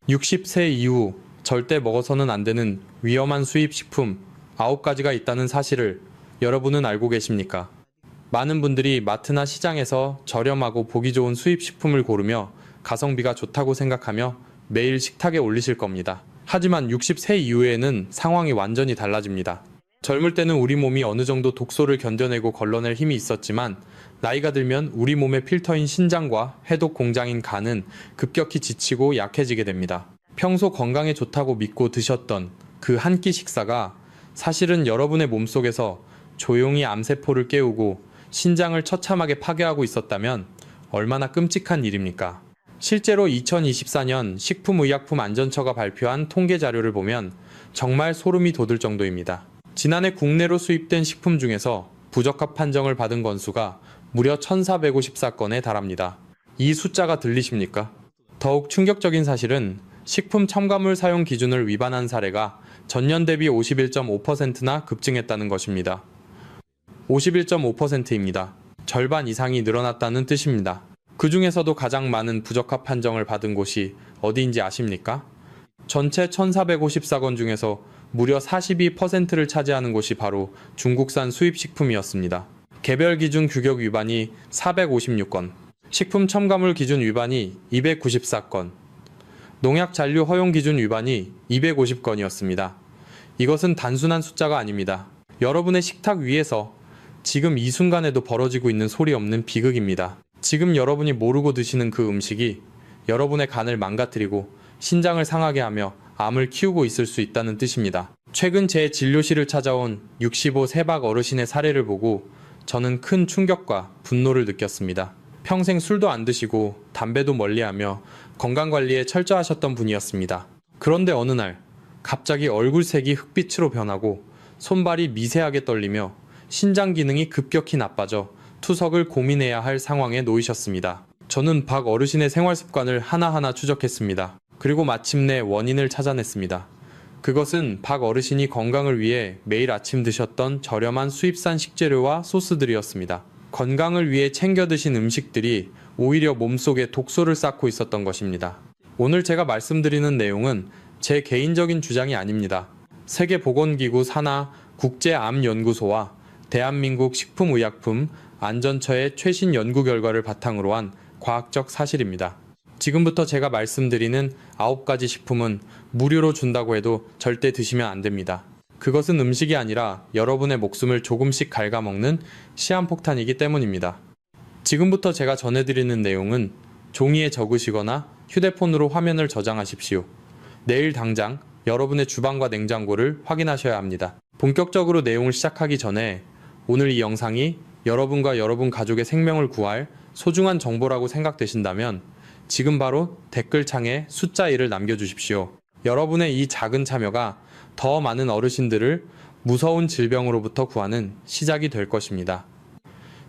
60세 이후 절대 먹어서는 안 되는 위험한 수입 식품 9가지가 있다는 사실을 여러분은 알고 계십니까? 많은 분들이 마트나 시장에서 저렴하고 보기 좋은 수입 식품을 고르며 가성비가 좋다고 생각하며 매일 식탁에 올리실 겁니다. 하지만 60세 이후에는 상황이 완전히 달라집니다. 젊을 때는 우리 몸이 어느 정도 독소를 견뎌내고 걸러낼 힘이 있었지만 나이가 들면 우리 몸의 필터인 신장과 해독 공장인 간은 급격히 지치고 약해지게 됩니다. 평소 건강에 좋다고 믿고 드셨던 그 한 끼 식사가 사실은 여러분의 몸속에서 조용히 암세포를 깨우고 신장을 처참하게 파괴하고 있었다면 얼마나 끔찍한 일입니까? 실제로 2024년 식품의약품안전처가 발표한 통계 자료를 보면 정말 소름이 돋을 정도입니다. 지난해 국내로 수입된 식품 중에서 부적합 판정을 받은 건수가 무려 1,454건에 달합니다. 이 숫자가 들리십니까? 더욱 충격적인 사실은 식품 첨가물 사용 기준을 위반한 사례가 전년 대비 51.5%나 급증했다는 것입니다. 51.5%입니다. 절반 이상이 늘어났다는 뜻입니다. 그 중에서도 가장 많은 부적합 판정을 받은 곳이 어디인지 아십니까? 전체 1,454건 중에서 무려 42%를 차지하는 곳이 바로 중국산 수입식품이었습니다. 개별 기준 규격 위반이 456건, 식품 첨가물 기준 위반이 294건, 농약 잔류 허용 기준 위반이 250건이었습니다. 이것은 단순한 숫자가 아닙니다. 여러분의 식탁 위에서 지금 이 순간에도 벌어지고 있는 소리 없는 비극입니다. 지금 여러분이 모르고 드시는 그 음식이 여러분의 간을 망가뜨리고 신장을 상하게 하며 암을 키우고 있을 수 있다는 뜻입니다. 최근 제 진료실을 찾아온 65 세박 어르신의 사례를 보고 저는 큰 충격과 분노를 느꼈습니다. 평생 술도 안 드시고 담배도 멀리하며 건강관리에 철저하셨던 분이었습니다. 그런데 어느 날 갑자기 얼굴색이 흑빛으로 변하고 손발이 미세하게 떨리며 신장 기능이 급격히 나빠져 투석을 고민해야 할 상황에 놓이셨습니다. 저는 박 어르신의 생활 습관을 하나하나 추적했습니다. 그리고 마침내 원인을 찾아냈습니다. 그것은 박 어르신이 건강을 위해 매일 아침 드셨던 저렴한 수입산 식재료와 소스들이었습니다. 건강을 위해 챙겨 드신 음식들이 오히려 몸속에 독소를 쌓고 있었던 것입니다. 오늘 제가 말씀드리는 내용은 제 개인적인 주장이 아닙니다. 세계보건기구 산하 국제암연구소와 대한민국 식품의약품 안전처의 최신 연구 결과를 바탕으로 한 과학적 사실입니다. 지금부터 제가 말씀드리는 9가지 식품은 무료로 준다고 해도 절대 드시면 안 됩니다. 그것은 음식이 아니라 여러분의 목숨을 조금씩 갉아먹는 시한폭탄이기 때문입니다. 지금부터 제가 전해드리는 내용은 종이에 적으시거나 휴대폰으로 화면을 저장하십시오. 내일 당장 여러분의 주방과 냉장고를 확인하셔야 합니다. 본격적으로 내용을 시작하기 전에 오늘 이 영상이 여러분과 여러분 가족의 생명을 구할 소중한 정보라고 생각되신다면 지금 바로 댓글창에 숫자 1을 남겨주십시오. 여러분의 이 작은 참여가 더 많은 어르신들을 무서운 질병으로부터 구하는 시작이 될 것입니다.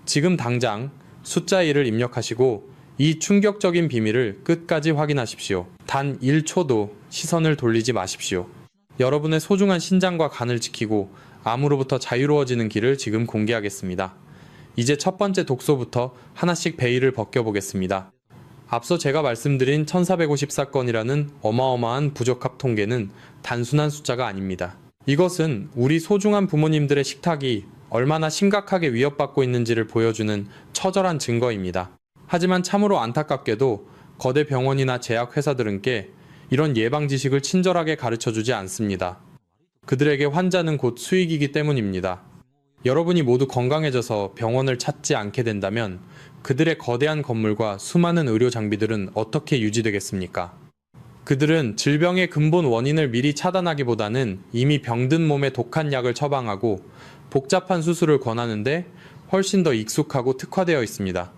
지금 당장 숫자 1을 입력하시고 이 충격적인 비밀을 끝까지 확인하십시오. 단 1초도 시선을 돌리지 마십시오. 여러분의 소중한 신장과 간을 지키고 암으로부터 자유로워지는 길을 지금 공개하겠습니다. 이제 첫 번째 독소부터 하나씩 베일을 벗겨보겠습니다. 앞서 제가 말씀드린 1454건이라는 어마어마한 부적합 통계는 단순한 숫자가 아닙니다. 이것은 우리 소중한 부모님들의 식탁이 얼마나 심각하게 위협받고 있는지를 보여주는 처절한 증거입니다. 하지만 참으로 안타깝게도 거대 병원이나 제약회사들은 이런 예방 지식을 친절하게 가르쳐주지 않습니다. 그들에게 환자는 곧 수익이기 때문입니다. 여러분이 모두 건강해져서 병원을 찾지 않게 된다면 그들의 거대한 건물과 수많은 의료 장비들은 어떻게 유지되겠습니까? 그들은 질병의 근본 원인을 미리 차단하기보다는 이미 병든 몸에 독한 약을 처방하고 복잡한 수술을 권하는데 훨씬 더 익숙하고 특화되어 있습니다.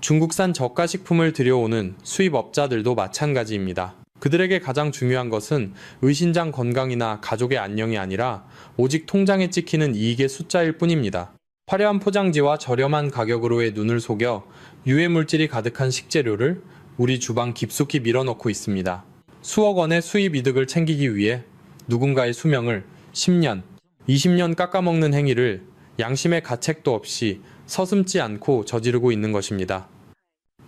중국산 저가 식품을 들여오는 수입업자들도 마찬가지입니다. 그들에게 가장 중요한 것은 의신장 건강이나 가족의 안녕이 아니라 오직 통장에 찍히는 이익의 숫자일 뿐입니다. 화려한 포장지와 저렴한 가격으로의 눈을 속여 유해물질이 가득한 식재료를 우리 주방 깊숙이 밀어넣고 있습니다. 수억 원의 수입 이득을 챙기기 위해 누군가의 수명을 10년, 20년 깎아먹는 행위를 양심의 가책도 없이 서슴지 않고 저지르고 있는 것입니다.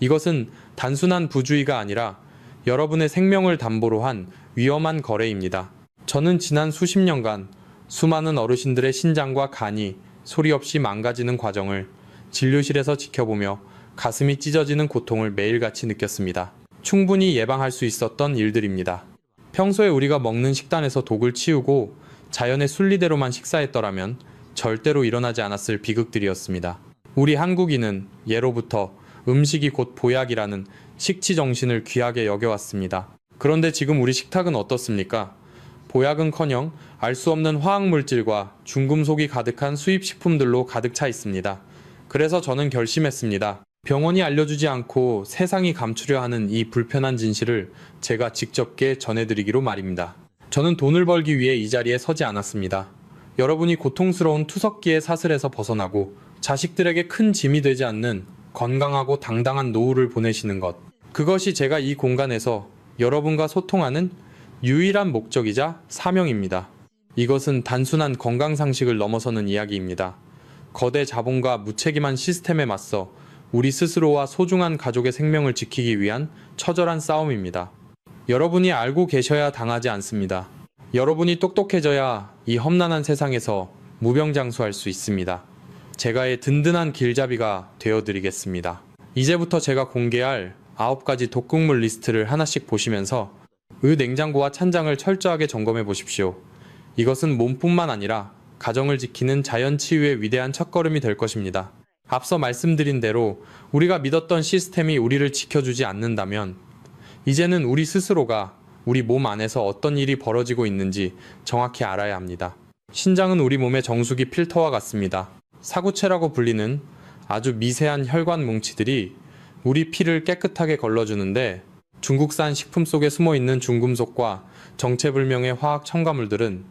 이것은 단순한 부주의가 아니라 여러분의 생명을 담보로 한 위험한 거래입니다. 저는 지난 수십 년간 수많은 어르신들의 신장과 간이 소리 없이 망가지는 과정을 진료실에서 지켜보며 가슴이 찢어지는 고통을 매일같이 느꼈습니다. 충분히 예방할 수 있었던 일들입니다. 평소에 우리가 먹는 식단에서 독을 치우고 자연의 순리대로만 식사했더라면 절대로 일어나지 않았을 비극들이었습니다. 우리 한국인은 예로부터 음식이 곧 보약이라는 식치 정신을 귀하게 여겨왔습니다. 그런데 지금 우리 식탁은 어떻습니까? 보약은커녕 알 수 없는 화학물질과 중금속이 가득한 수입 식품들로 가득 차 있습니다. 그래서 저는 결심했습니다. 병원이 알려주지 않고 세상이 감추려 하는 이 불편한 진실을 제가 직접게 전해드리기로 말입니다. 저는 돈을 벌기 위해 이 자리에 서지 않았습니다. 여러분이 고통스러운 투석기의 사슬에서 벗어나고 자식들에게 큰 짐이 되지 않는 건강하고 당당한 노후를 보내시는 것. 그것이 제가 이 공간에서 여러분과 소통하는 유일한 목적이자 사명입니다. 이것은 단순한 건강상식을 넘어서는 이야기입니다. 거대 자본과 무책임한 시스템에 맞서 우리 스스로와 소중한 가족의 생명을 지키기 위한 처절한 싸움입니다. 여러분이 알고 계셔야 당하지 않습니다. 여러분이 똑똑해져야 이 험난한 세상에서 무병장수할 수 있습니다. 제가의 든든한 길잡이가 되어드리겠습니다. 이제부터 제가 공개할 9가지 독극물 리스트를 하나씩 보시면서 냉장고와 찬장을 철저하게 점검해 보십시오. 이것은 몸뿐만 아니라 가정을 지키는 자연치유의 위대한 첫걸음이 될 것입니다. 앞서 말씀드린 대로 우리가 믿었던 시스템이 우리를 지켜주지 않는다면 이제는 우리 스스로가 우리 몸 안에서 어떤 일이 벌어지고 있는지 정확히 알아야 합니다. 신장은 우리 몸의 정수기 필터와 같습니다. 사구체라고 불리는 아주 미세한 혈관 뭉치들이 우리 피를 깨끗하게 걸러주는데 중국산 식품 속에 숨어있는 중금속과 정체불명의 화학 첨가물들은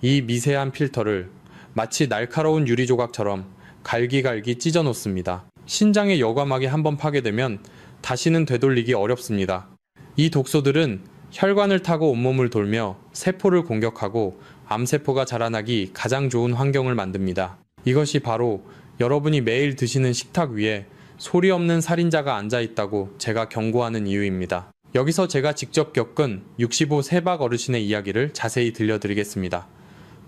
이 미세한 필터를 마치 날카로운 유리 조각처럼 갈기갈기 찢어 놓습니다. 신장의 여과막이 한번 파괴되면 다시는 되돌리기 어렵습니다. 이 독소들은 혈관을 타고 온몸을 돌며 세포를 공격하고 암세포가 자라나기 가장 좋은 환경을 만듭니다. 이것이 바로 여러분이 매일 드시는 식탁 위에 소리 없는 살인자가 앉아 있다고 제가 경고하는 이유입니다. 여기서 제가 직접 겪은 65세 박 어르신의 이야기를 자세히 들려드리겠습니다.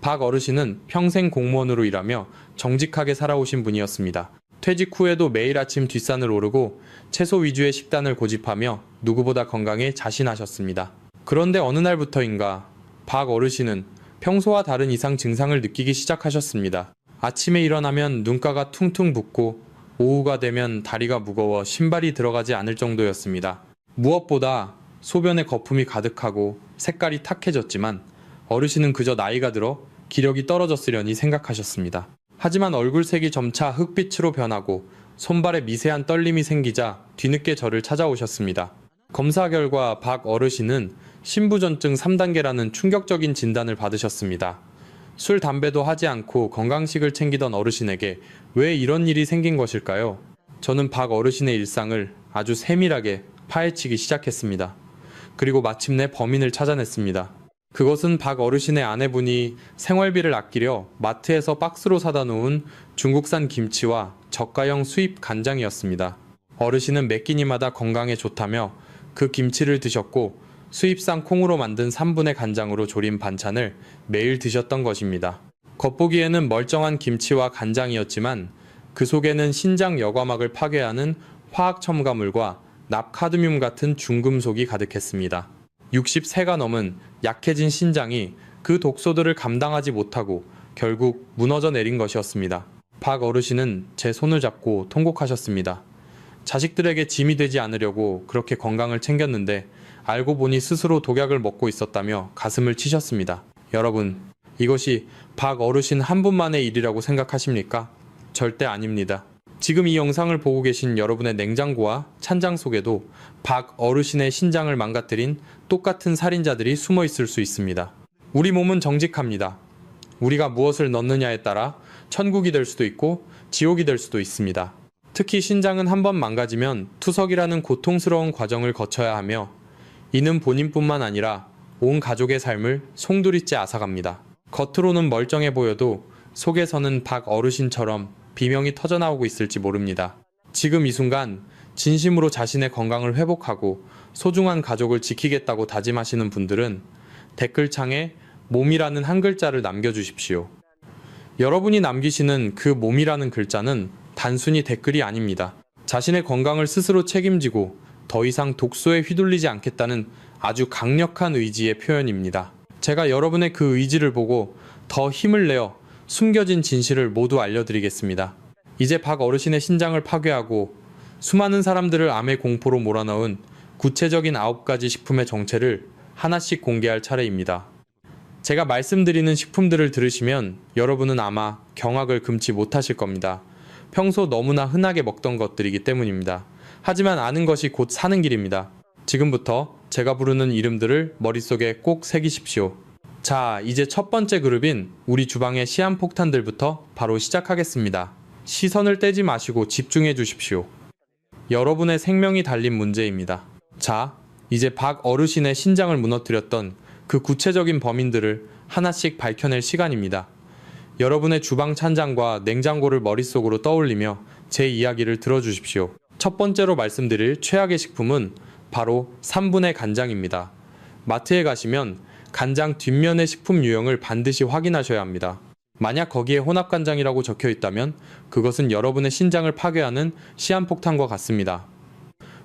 박 어르신은 평생 공무원으로 일하며 정직하게 살아오신 분이었습니다. 퇴직 후에도 매일 아침 뒷산을 오르고 채소 위주의 식단을 고집하며 누구보다 건강에 자신하셨습니다. 그런데 어느 날부터인가 박 어르신은 평소와 다른 이상 증상을 느끼기 시작하셨습니다. 아침에 일어나면 눈가가 퉁퉁 붓고 오후가 되면 다리가 무거워 신발이 들어가지 않을 정도였습니다. 무엇보다 소변에 거품이 가득하고 색깔이 탁해졌지만 어르신은 그저 나이가 들어 기력이 떨어졌으려니 생각하셨습니다. 하지만 얼굴색이 점차 흑빛으로 변하고 손발에 미세한 떨림이 생기자 뒤늦게 저를 찾아오셨습니다. 검사 결과 박 어르신은 신부전증 3단계라는 충격적인 진단을 받으셨습니다. 술, 담배도 하지 않고 건강식을 챙기던 어르신에게 왜 이런 일이 생긴 것일까요? 저는 박 어르신의 일상을 아주 세밀하게 파헤치기 시작했습니다. 그리고 마침내 범인을 찾아냈습니다. 그것은 박 어르신의 아내분이 생활비를 아끼려 마트에서 박스로 사다 놓은 중국산 김치와 저가형 수입 간장이었습니다. 어르신은 매 끼니마다 건강에 좋다며 그 김치를 드셨고 수입산 콩으로 만든 3분의 간장으로 조린 반찬을 매일 드셨던 것입니다. 겉보기에는 멀쩡한 김치와 간장이었지만 그 속에는 신장 여과막을 파괴하는 화학 첨가물과 납카드뮴 같은 중금속이 가득했습니다. 60세가 넘은 약해진 신장이 그 독소들을 감당하지 못하고 결국 무너져 내린 것이었습니다. 박 어르신은 제 손을 잡고 통곡하셨습니다. 자식들에게 짐이 되지 않으려고 그렇게 건강을 챙겼는데 알고 보니 스스로 독약을 먹고 있었다며 가슴을 치셨습니다. 여러분, 이것이 박 어르신 한 분만의 일이라고 생각하십니까? 절대 아닙니다. 지금 이 영상을 보고 계신 여러분의 냉장고와 찬장 속에도 박 어르신의 신장을 망가뜨린 똑같은 살인자들이 숨어 있을 수 있습니다. 우리 몸은 정직합니다. 우리가 무엇을 넣느냐에 따라 천국이 될 수도 있고 지옥이 될 수도 있습니다. 특히 신장은 한번 망가지면 투석이라는 고통스러운 과정을 거쳐야 하며 이는 본인뿐만 아니라 온 가족의 삶을 송두리째 앗아갑니다. 겉으로는 멀쩡해 보여도 속에서는 박 어르신처럼 비명이 터져나오고 있을지 모릅니다. 지금 이 순간 진심으로 자신의 건강을 회복하고 소중한 가족을 지키겠다고 다짐하시는 분들은 댓글창에 몸이라는 한 글자를 남겨주십시오. 여러분이 남기시는 그 몸이라는 글자는 단순히 댓글이 아닙니다. 자신의 건강을 스스로 책임지고 더 이상 독소에 휘둘리지 않겠다는 아주 강력한 의지의 표현입니다. 제가 여러분의 그 의지를 보고 더 힘을 내어 숨겨진 진실을 모두 알려드리겠습니다. 이제 박 어르신의 신장을 파괴하고 수많은 사람들을 암의 공포로 몰아넣은 구체적인 9가지 식품의 정체를 하나씩 공개할 차례입니다. 제가 말씀드리는 식품들을 들으시면 여러분은 아마 경악을 금치 못하실 겁니다. 평소 너무나 흔하게 먹던 것들이기 때문입니다. 하지만 아는 것이 곧 사는 길입니다. 지금부터 제가 부르는 이름들을 머릿속에 꼭 새기십시오. 자, 이제 첫 번째 그룹인 우리 주방의 시한폭탄들부터 바로 시작하겠습니다. 시선을 떼지 마시고 집중해 주십시오. 여러분의 생명이 달린 문제입니다. 자, 이제 박 어르신의 신장을 무너뜨렸던 그 구체적인 범인들을 하나씩 밝혀낼 시간입니다. 여러분의 주방 찬장과 냉장고를 머릿속으로 떠올리며 제 이야기를 들어주십시오. 첫 번째로 말씀드릴 최악의 식품은 바로 3분의 간장입니다. 마트에 가시면 간장 뒷면의 식품 유형을 반드시 확인하셔야 합니다. 만약 거기에 혼합간장이라고 적혀 있다면 그것은 여러분의 신장을 파괴하는 시한폭탄과 같습니다.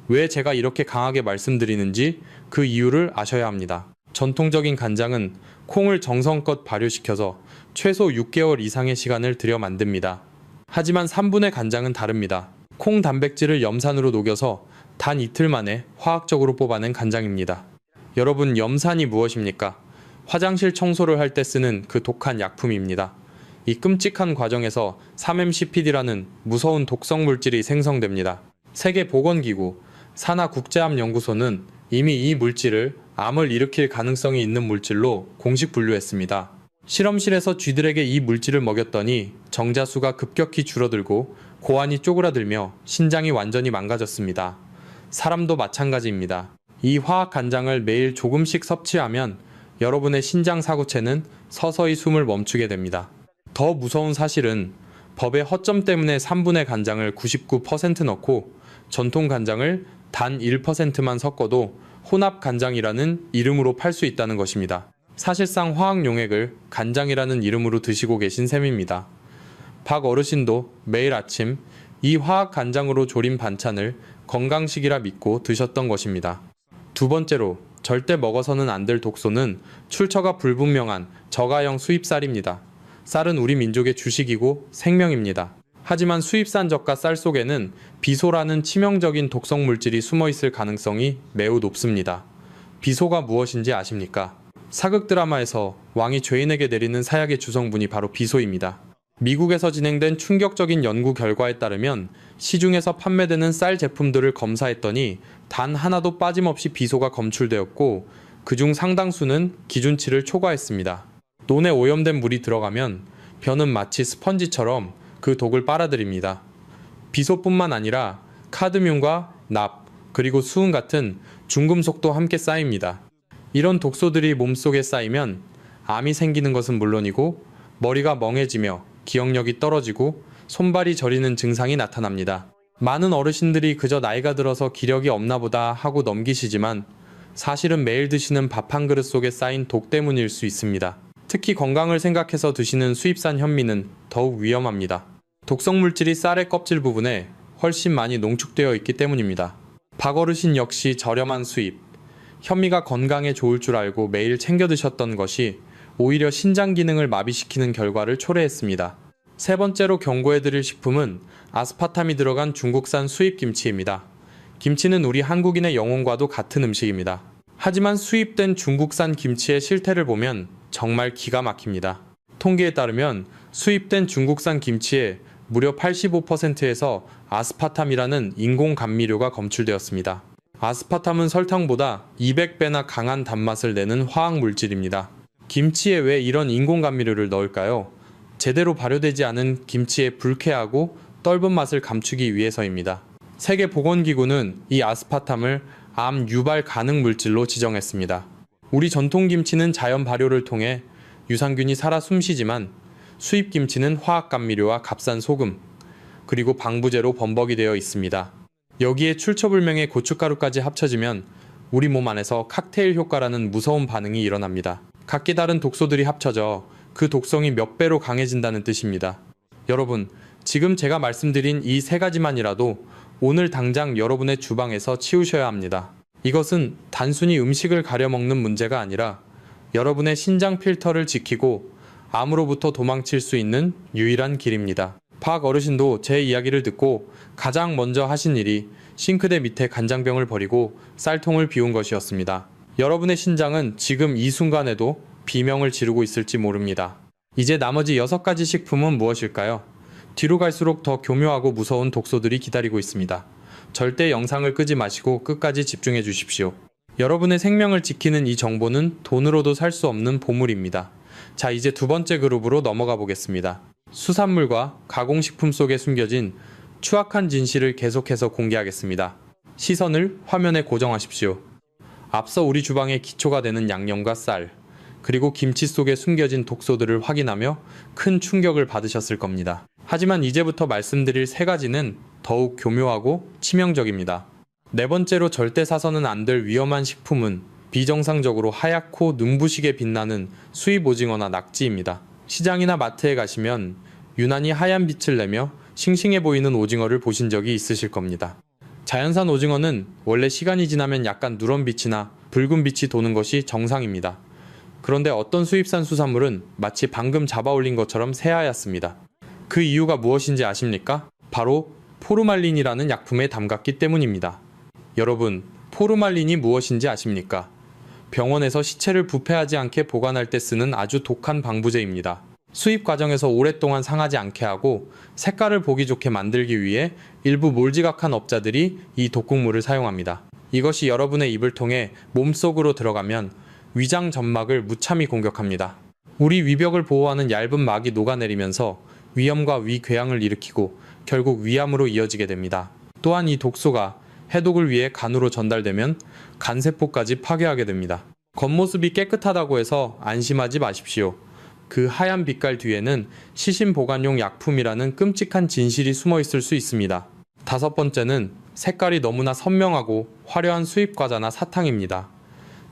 왜 제가 이렇게 강하게 말씀드리는지 그 이유를 아셔야 합니다. 전통적인 간장은 콩을 정성껏 발효시켜서 최소 6개월 이상의 시간을 들여 만듭니다. 하지만 3분의 간장은 다릅니다. 콩 단백질을 염산으로 녹여서 단 이틀 만에 화학적으로 뽑아낸 간장입니다. 여러분, 염산이 무엇입니까? 화장실 청소를 할 때 쓰는 그 독한 약품입니다. 이 끔찍한 과정에서 3-MCPD라는 무서운 독성 물질이 생성됩니다. 세계보건기구, 산하국제암연구소는 이미 이 물질을 암을 일으킬 가능성이 있는 물질로 공식 분류했습니다. 실험실에서 쥐들에게 이 물질을 먹였더니 정자수가 급격히 줄어들고 고환이 쪼그라들며 신장이 완전히 망가졌습니다. 사람도 마찬가지입니다. 이 화학 간장을 매일 조금씩 섭취하면 여러분의 신장 사구체는 서서히 숨을 멈추게 됩니다. 더 무서운 사실은 법의 허점 때문에 3분의 간장을 99% 넣고 전통 간장을 단 1%만 섞어도 혼합 간장이라는 이름으로 팔 수 있다는 것입니다. 사실상 화학 용액을 간장이라는 이름으로 드시고 계신 셈입니다. 박 어르신도 매일 아침 이 화학 간장으로 조린 반찬을 건강식이라 믿고 드셨던 것입니다. 두 번째로 절대 먹어서는 안 될 독소는 출처가 불분명한 저가형 수입쌀입니다. 쌀은 우리 민족의 주식이고 생명입니다. 하지만 수입산 저가 쌀 속에는 비소라는 치명적인 독성 물질이 숨어 있을 가능성이 매우 높습니다. 비소가 무엇인지 아십니까? 사극 드라마에서 왕이 죄인에게 내리는 사약의 주성분이 바로 비소입니다. 미국에서 진행된 충격적인 연구 결과에 따르면 시중에서 판매되는 쌀 제품들을 검사했더니 단 하나도 빠짐없이 비소가 검출되었고 그중 상당수는 기준치를 초과했습니다. 논에 오염된 물이 들어가면 벼는 마치 스펀지처럼 그 독을 빨아들입니다. 비소뿐만 아니라 카드뮴과 납, 그리고 수은 같은 중금속도 함께 쌓입니다. 이런 독소들이 몸속에 쌓이면 암이 생기는 것은 물론이고 머리가 멍해지며 기억력이 떨어지고 손발이 저리는 증상이 나타납니다. 많은 어르신들이 그저 나이가 들어서 기력이 없나 보다 하고 넘기시지만 사실은 매일 드시는 밥 한 그릇 속에 쌓인 독 때문일 수 있습니다. 특히 건강을 생각해서 드시는 수입산 현미는 더욱 위험합니다. 독성 물질이 쌀의 껍질 부분에 훨씬 많이 농축되어 있기 때문입니다. 박 어르신 역시 저렴한 수입, 현미가 건강에 좋을 줄 알고 매일 챙겨 드셨던 것이 오히려 신장 기능을 마비시키는 결과를 초래했습니다. 세 번째로 경고해드릴 식품은 아스파탐이 들어간 중국산 수입 김치입니다. 김치는 우리 한국인의 영혼과도 같은 음식입니다. 하지만 수입된 중국산 김치의 실태를 보면 정말 기가 막힙니다. 통계에 따르면 수입된 중국산 김치에 무려 85%에서 아스파탐이라는 인공 감미료가 검출되었습니다. 아스파탐은 설탕보다 200배나 강한 단맛을 내는 화학 물질입니다. 김치에 왜 이런 인공 감미료를 넣을까요? 제대로 발효되지 않은 김치의 불쾌하고 떫은 맛을 감추기 위해서입니다. 세계보건기구는 이 아스파탐을 암 유발 가능 물질로 지정했습니다. 우리 전통 김치는 자연 발효를 통해 유산균이 살아 숨쉬지만 수입 김치는 화학 감미료와 값싼 소금, 그리고 방부제로 범벅이 되어 있습니다. 여기에 출처불명의 고춧가루까지 합쳐지면 우리 몸 안에서 칵테일 효과라는 무서운 반응이 일어납니다. 각기 다른 독소들이 합쳐져 그 독성이 몇 배로 강해진다는 뜻입니다. 여러분, 지금 제가 말씀드린 이 세 가지만이라도 오늘 당장 여러분의 주방에서 치우셔야 합니다. 이것은 단순히 음식을 가려 먹는 문제가 아니라 여러분의 신장 필터를 지키고 암으로부터 도망칠 수 있는 유일한 길입니다. 박 어르신도 제 이야기를 듣고 가장 먼저 하신 일이 싱크대 밑에 간장병을 버리고 쌀통을 비운 것이었습니다. 여러분의 신장은 지금 이 순간에도 비명을 지르고 있을지 모릅니다. 이제 나머지 6가지 식품은 무엇일까요? 뒤로 갈수록 더 교묘하고 무서운 독소들이 기다리고 있습니다. 절대 영상을 끄지 마시고 끝까지 집중해 주십시오. 여러분의 생명을 지키는 이 정보는 돈으로도 살 수 없는 보물입니다. 자, 이제 두 번째 그룹으로 넘어가 보겠습니다. 수산물과 가공식품 속에 숨겨진 추악한 진실을 계속해서 공개하겠습니다. 시선을 화면에 고정하십시오. 앞서 우리 주방의 기초가 되는 양념과 쌀, 그리고 김치 속에 숨겨진 독소들을 확인하며 큰 충격을 받으셨을 겁니다. 하지만 이제부터 말씀드릴 세 가지는 더욱 교묘하고 치명적입니다. 네 번째로 절대 사서는 안 될 위험한 식품은 비정상적으로 하얗고 눈부시게 빛나는 수입 오징어나 낙지입니다. 시장이나 마트에 가시면 유난히 하얀 빛을 내며 싱싱해 보이는 오징어를 보신 적이 있으실 겁니다. 자연산 오징어는 원래 시간이 지나면 약간 누런 빛이나 붉은 빛이 도는 것이 정상입니다. 그런데 어떤 수입산 수산물은 마치 방금 잡아 올린 것처럼 새하얗습니다. 그 이유가 무엇인지 아십니까? 바로 포르말린이라는 약품에 담갔기 때문입니다. 여러분, 포르말린이 무엇인지 아십니까? 병원에서 시체를 부패하지 않게 보관할 때 쓰는 아주 독한 방부제입니다. 수입 과정에서 오랫동안 상하지 않게 하고 색깔을 보기 좋게 만들기 위해 일부 몰지각한 업자들이 이 독극물을 사용합니다. 이것이 여러분의 입을 통해 몸속으로 들어가면 위장 점막을 무참히 공격합니다. 우리 위벽을 보호하는 얇은 막이 녹아내리면서 위염과 위궤양을 일으키고 결국 위암으로 이어지게 됩니다. 또한 이 독소가 해독을 위해 간으로 전달되면 간세포까지 파괴하게 됩니다. 겉모습이 깨끗하다고 해서 안심하지 마십시오. 그 하얀 빛깔 뒤에는 시신 보관용 약품이라는 끔찍한 진실이 숨어 있을 수 있습니다. 다섯 번째는 색깔이 너무나 선명하고 화려한 수입 과자나 사탕입니다.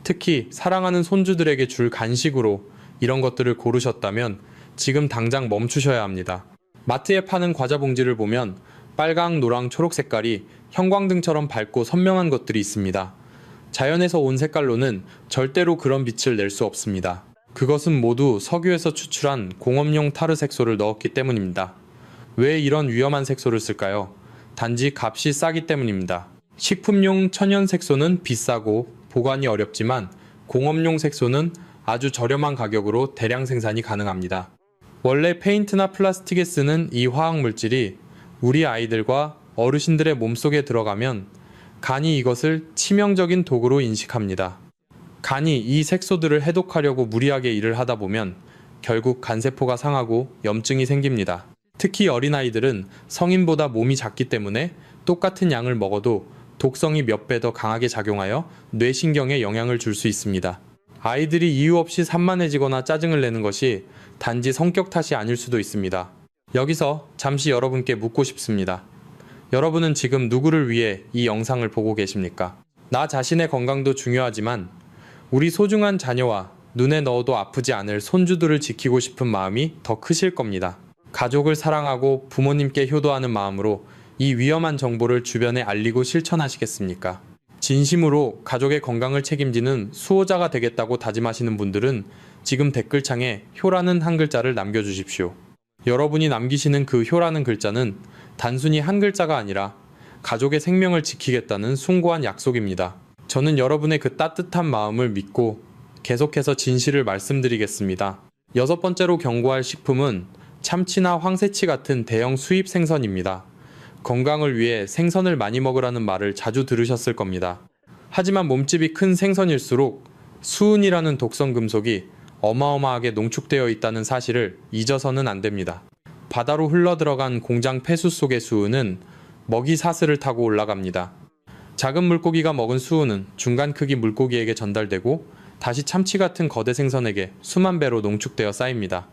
특히 사랑하는 손주들에게 줄 간식으로 이런 것들을 고르셨다면 지금 당장 멈추셔야 합니다. 마트에 파는 과자 봉지를 보면 빨강, 노랑, 초록 색깔이 형광등처럼 밝고 선명한 것들이 있습니다. 자연에서 온 색깔로는 절대로 그런 빛을 낼 수 없습니다. 그것은 모두 석유에서 추출한 공업용 타르 색소를 넣었기 때문입니다. 왜 이런 위험한 색소를 쓸까요? 단지 값이 싸기 때문입니다. 식품용 천연 색소는 비싸고 보관이 어렵지만 공업용 색소는 아주 저렴한 가격으로 대량 생산이 가능합니다. 원래 페인트나 플라스틱에 쓰는 이 화학 물질이 우리 아이들과 어르신들의 몸속에 들어가면 간이 이것을 치명적인 독으로 인식합니다. 간이 이 색소들을 해독하려고 무리하게 일을 하다 보면 결국 간세포가 상하고 염증이 생깁니다. 특히 어린아이들은 성인보다 몸이 작기 때문에 똑같은 양을 먹어도 독성이 몇 배 더 강하게 작용하여 뇌신경에 영향을 줄 수 있습니다. 아이들이 이유 없이 산만해지거나 짜증을 내는 것이 단지 성격 탓이 아닐 수도 있습니다. 여기서 잠시 여러분께 묻고 싶습니다. 여러분은 지금 누구를 위해 이 영상을 보고 계십니까? 나 자신의 건강도 중요하지만 우리 소중한 자녀와 눈에 넣어도 아프지 않을 손주들을 지키고 싶은 마음이 더 크실 겁니다. 가족을 사랑하고 부모님께 효도하는 마음으로 이 위험한 정보를 주변에 알리고 실천하시겠습니까? 진심으로 가족의 건강을 책임지는 수호자가 되겠다고 다짐하시는 분들은 지금 댓글창에 효라는 한 글자를 남겨주십시오. 여러분이 남기시는 그 효라는 글자는 단순히 한 글자가 아니라 가족의 생명을 지키겠다는 숭고한 약속입니다. 저는 여러분의 그 따뜻한 마음을 믿고 계속해서 진실을 말씀드리겠습니다. 여섯 번째로 경고할 식품은 참치나 황새치 같은 대형 수입 생선입니다. 건강을 위해 생선을 많이 먹으라는 말을 자주 들으셨을 겁니다. 하지만 몸집이 큰 생선일수록 수은이라는 독성 금속이 어마어마하게 농축되어 있다는 사실을 잊어서는 안 됩니다. 바다로 흘러들어간 공장 폐수 속의 수은은 먹이 사슬을 타고 올라갑니다. 작은 물고기가 먹은 수은은 중간 크기 물고기에게 전달되고 다시 참치 같은 거대 생선에게 수만 배로 농축되어 쌓입니다.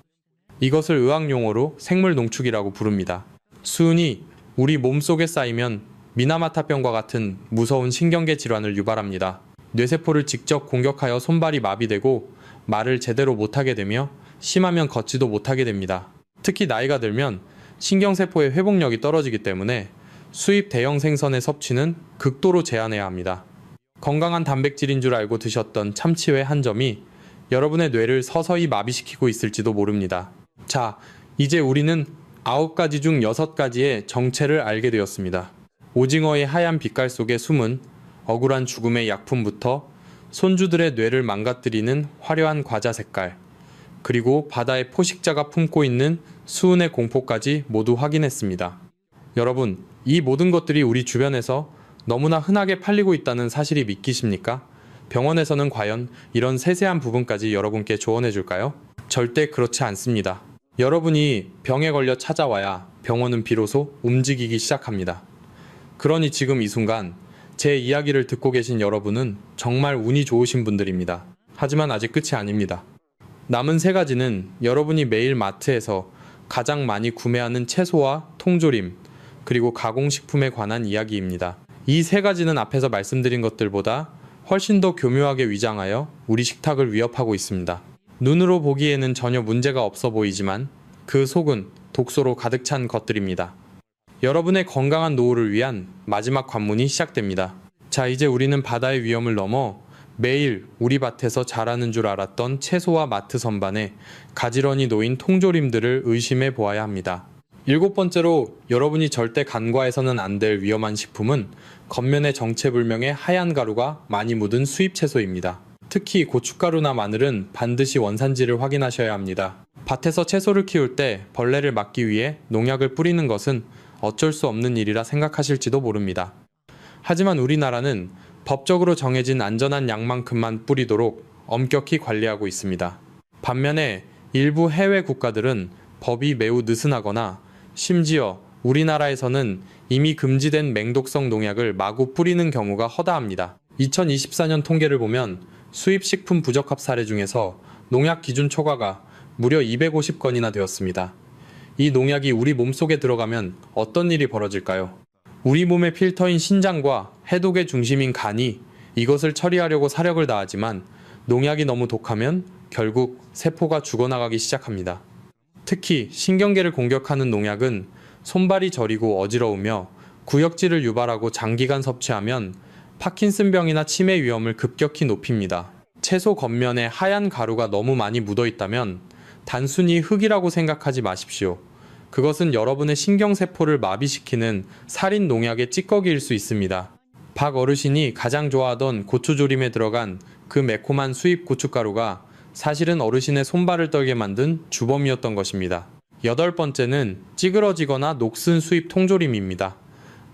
이것을 의학용어로 생물 농축이라고 부릅니다. 수은이 우리 몸속에 쌓이면 미나마타병과 같은 무서운 신경계 질환을 유발합니다. 뇌세포를 직접 공격하여 손발이 마비되고 말을 제대로 못하게 되며 심하면 걷지도 못하게 됩니다. 특히 나이가 들면 신경세포의 회복력이 떨어지기 때문에 수입 대형 생선의 섭취는 극도로 제한해야 합니다. 건강한 단백질인 줄 알고 드셨던 참치회 한 점이 여러분의 뇌를 서서히 마비시키고 있을지도 모릅니다. 자, 이제 우리는 9가지 중 6가지의 정체를 알게 되었습니다. 오징어의 하얀 빛깔 속에 숨은 억울한 죽음의 약품부터 손주들의 뇌를 망가뜨리는 화려한 과자 색깔, 그리고 바다의 포식자가 품고 있는 수은의 공포까지 모두 확인했습니다. 여러분, 이 모든 것들이 우리 주변에서 너무나 흔하게 팔리고 있다는 사실이 믿기십니까? 병원에서는 과연 이런 세세한 부분까지 여러분께 조언해 줄까요? 절대 그렇지 않습니다. 여러분이 병에 걸려 찾아와야 병원은 비로소 움직이기 시작합니다. 그러니 지금 이 순간 제 이야기를 듣고 계신 여러분은 정말 운이 좋으신 분들입니다. 하지만 아직 끝이 아닙니다. 남은 3가지는 여러분이 매일 마트에서 가장 많이 구매하는 채소와 통조림, 그리고 가공식품에 관한 이야기입니다. 이 3가지는 앞에서 말씀드린 것들보다 훨씬 더 교묘하게 위장하여 우리 식탁을 위협하고 있습니다. 눈으로 보기에는 전혀 문제가 없어 보이지만 그 속은 독소로 가득 찬 것들입니다. 여러분의 건강한 노후를 위한 마지막 관문이 시작됩니다. 자, 이제 우리는 바다의 위험을 넘어 매일 우리 밭에서 자라는 줄 알았던 채소와 마트 선반에 가지런히 놓인 통조림들을 의심해 보아야 합니다. 7번째로 여러분이 절대 간과해서는 안 될 위험한 식품은 겉면에 정체불명의 하얀 가루가 많이 묻은 수입 채소입니다. 특히 고춧가루나 마늘은 반드시 원산지를 확인하셔야 합니다. 밭에서 채소를 키울 때 벌레를 막기 위해 농약을 뿌리는 것은 어쩔 수 없는 일이라 생각하실지도 모릅니다. 하지만 우리나라는 법적으로 정해진 안전한 양만큼만 뿌리도록 엄격히 관리하고 있습니다. 반면에 일부 해외 국가들은 법이 매우 느슨하거나 심지어 우리나라에서는 이미 금지된 맹독성 농약을 마구 뿌리는 경우가 허다합니다. 2024년 통계를 보면 수입식품 부적합 사례 중에서 농약 기준 초과가 무려 250건이나 되었습니다. 이 농약이 우리 몸속에 들어가면 어떤 일이 벌어질까요? 우리 몸의 필터인 신장과 해독의 중심인 간이 이것을 처리하려고 사력을 다하지만 농약이 너무 독하면 결국 세포가 죽어나가기 시작합니다. 특히 신경계를 공격하는 농약은 손발이 저리고 어지러우며 구역질을 유발하고 장기간 섭취하면 파킨슨병이나 치매 위험을 급격히 높입니다. 채소 겉면에 하얀 가루가 너무 많이 묻어 있다면 단순히 흙이라고 생각하지 마십시오. 그것은 여러분의 신경세포를 마비시키는 살인 농약의 찌꺼기일 수 있습니다. 박 어르신이 가장 좋아하던 고추조림에 들어간 그 매콤한 수입 고춧가루가 사실은 어르신의 손발을 떨게 만든 주범이었던 것입니다. 8번째는 찌그러지거나 녹슨 수입 통조림입니다.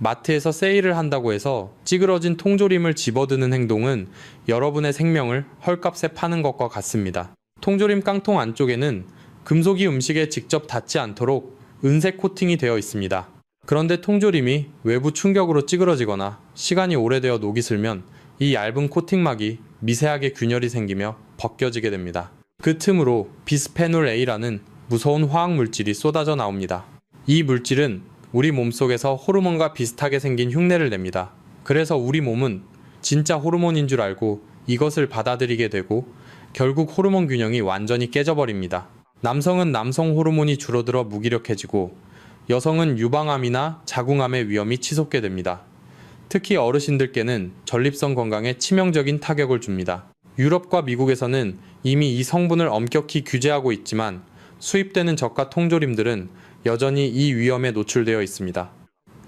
마트에서 세일을 한다고 해서 찌그러진 통조림을 집어드는 행동은 여러분의 생명을 헐값에 파는 것과 같습니다. 통조림 깡통 안쪽에는 금속이 음식에 직접 닿지 않도록 은색 코팅이 되어 있습니다. 그런데 통조림이 외부 충격으로 찌그러지거나 시간이 오래되어 녹이 슬면 이 얇은 코팅막이 미세하게 균열이 생기며 벗겨지게 됩니다. 그 틈으로 비스페놀 A라는 무서운 화학 물질이 쏟아져 나옵니다. 이 물질은 우리 몸속에서 호르몬과 비슷하게 생긴 흉내를 냅니다. 그래서 우리 몸은 진짜 호르몬인 줄 알고 이것을 받아들이게 되고 결국 호르몬 균형이 완전히 깨져버립니다. 남성은 남성 호르몬이 줄어들어 무기력해지고 여성은 유방암이나 자궁암의 위험이 치솟게 됩니다. 특히 어르신들께는 전립선 건강에 치명적인 타격을 줍니다. 유럽과 미국에서는 이미 이 성분을 엄격히 규제하고 있지만 수입되는 저가 통조림들은 여전히 이 위험에 노출되어 있습니다.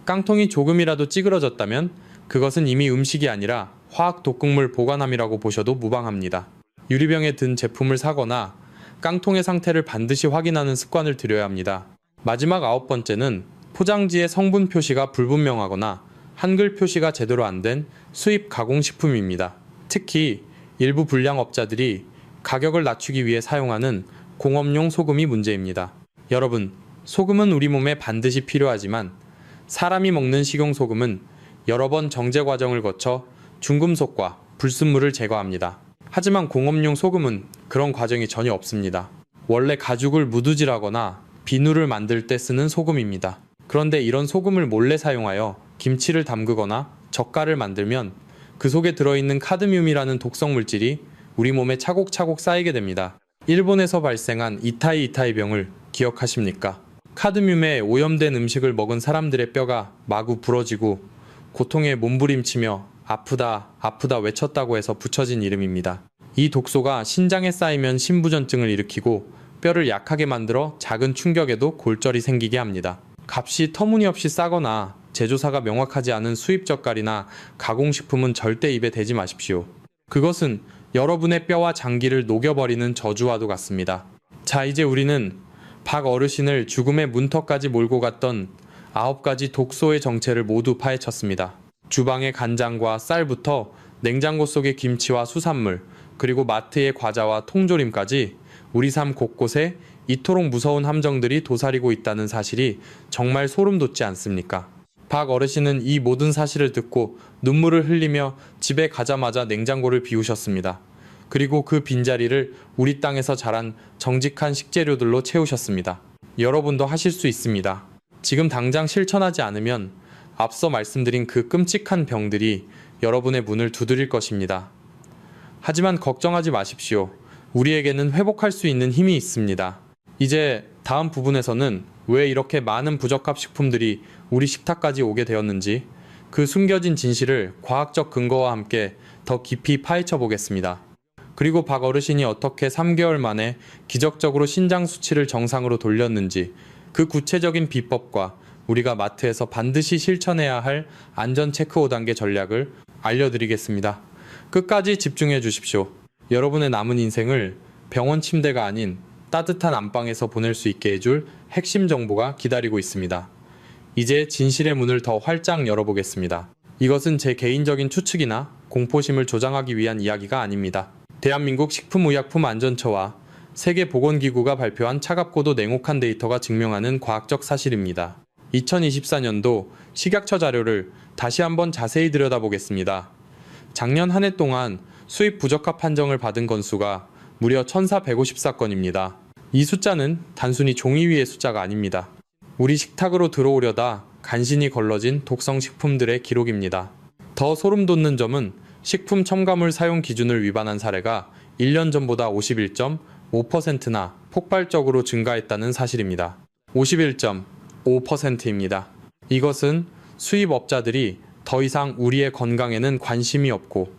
깡통이 조금이라도 찌그러졌다면 그것은 이미 음식이 아니라 화학 독극물 보관함이라고 보셔도 무방합니다. 유리병에 든 제품을 사거나 깡통의 상태를 반드시 확인하는 습관을 들여야 합니다. 마지막 9번째는 포장지의 성분 표시가 불분명하거나 한글 표시가 제대로 안 된 수입 가공식품입니다. 특히 일부 불량업자들이 가격을 낮추기 위해 사용하는 공업용 소금이 문제입니다. 여러분, 소금은 우리 몸에 반드시 필요하지만 사람이 먹는 식용소금은 여러 번 정제 과정을 거쳐 중금속과 불순물을 제거합니다. 하지만 공업용 소금은 그런 과정이 전혀 없습니다. 원래 가죽을 무두질하거나 비누를 만들 때 쓰는 소금입니다. 그런데 이런 소금을 몰래 사용하여 김치를 담그거나 젓갈을 만들면 그 속에 들어있는 카드뮴이라는 독성 물질이 우리 몸에 차곡차곡 쌓이게 됩니다. 일본에서 발생한 이타이이타이병을 기억하십니까? 카드뮴에 오염된 음식을 먹은 사람들의 뼈가 마구 부러지고 고통에 몸부림치며 아프다 아프다 외쳤다고 해서 붙여진 이름입니다. 이 독소가 신장에 쌓이면 신부전증을 일으키고 뼈를 약하게 만들어 작은 충격에도 골절이 생기게 합니다. 값이 터무니없이 싸거나 제조사가 명확하지 않은 수입 젓갈이나 가공식품은 절대 입에 대지 마십시오. 그것은 여러분의 뼈와 장기를 녹여버리는 저주와도 같습니다. 자, 이제 우리는 박 어르신을 죽음의 문턱까지 몰고 갔던 9가지 독소의 정체를 모두 파헤쳤습니다. 주방의 간장과 쌀부터 냉장고 속의 김치와 수산물, 그리고 마트의 과자와 통조림까지 우리 삶 곳곳에 이토록 무서운 함정들이 도사리고 있다는 사실이 정말 소름 돋지 않습니까? 박 어르신은 이 모든 사실을 듣고 눈물을 흘리며 집에 가자마자 냉장고를 비우셨습니다. 그리고 그 빈자리를 우리 땅에서 자란 정직한 식재료들로 채우셨습니다. 여러분도 하실 수 있습니다. 지금 당장 실천하지 않으면 앞서 말씀드린 그 끔찍한 병들이 여러분의 문을 두드릴 것입니다. 하지만 걱정하지 마십시오. 우리에게는 회복할 수 있는 힘이 있습니다. 이제 다음 부분에서는 왜 이렇게 많은 부적합 식품들이 우리 식탁까지 오게 되었는지 그 숨겨진 진실을 과학적 근거와 함께 더 깊이 파헤쳐 보겠습니다. 그리고 박 어르신이 어떻게 3개월 만에 기적적으로 신장 수치를 정상으로 돌렸는지 그 구체적인 비법과 우리가 마트에서 반드시 실천해야 할 안전 체크 5단계 전략을 알려드리겠습니다. 끝까지 집중해 주십시오. 여러분의 남은 인생을 병원 침대가 아닌 따뜻한 안방에서 보낼 수 있게 해줄 핵심 정보가 기다리고 있습니다. 이제 진실의 문을 더 활짝 열어보겠습니다. 이것은 제 개인적인 추측이나 공포심을 조장하기 위한 이야기가 아닙니다. 대한민국 식품의약품안전처와 세계보건기구가 발표한 차갑고도 냉혹한 데이터가 증명하는 과학적 사실입니다. 2024년도 식약처 자료를 다시 한번 자세히 들여다보겠습니다. 작년 한 해 동안 수입 부적합 판정을 받은 건수가 무려 1,450사건입니다. 이 숫자는 단순히 종이 위의 숫자가 아닙니다. 우리 식탁으로 들어오려다 간신히 걸러진 독성 식품들의 기록입니다. 더 소름 돋는 점은 식품 첨가물 사용 기준을 위반한 사례가 1년 전보다 51.5%나 폭발적으로 증가했다는 사실입니다. 51.5%입니다. 이것은 수입업자들이 더 이상 우리의 건강에는 관심이 없고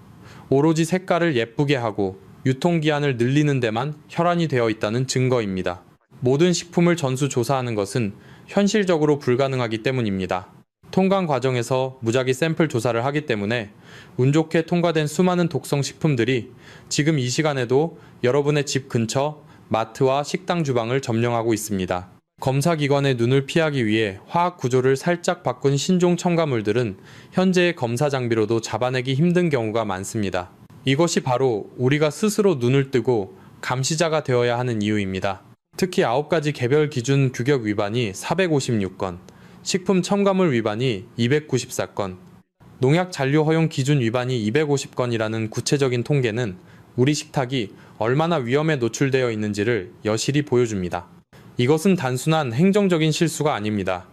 오로지 색깔을 예쁘게 하고 유통기한을 늘리는 데만 혈안이 되어 있다는 증거입니다. 모든 식품을 전수조사하는 것은 현실적으로 불가능하기 때문입니다. 통관 과정에서 무작위 샘플 조사를 하기 때문에 운 좋게 통과된 수많은 독성 식품들이 지금 이 시간에도 여러분의 집 근처 마트와 식당 주방을 점령하고 있습니다. 검사기관의 눈을 피하기 위해 화학 구조를 살짝 바꾼 신종 첨가물들은 현재의 검사 장비로도 잡아내기 힘든 경우가 많습니다. 이것이 바로 우리가 스스로 눈을 뜨고 감시자가 되어야 하는 이유입니다. 특히 9가지 개별 기준 규격 위반이 456건, 식품 첨가물 위반이 294건, 농약 잔류 허용 기준 위반이 250건이라는 구체적인 통계는 우리 식탁이 얼마나 위험에 노출되어 있는지를 여실히 보여줍니다. 이것은 단순한 행정적인 실수가 아닙니다.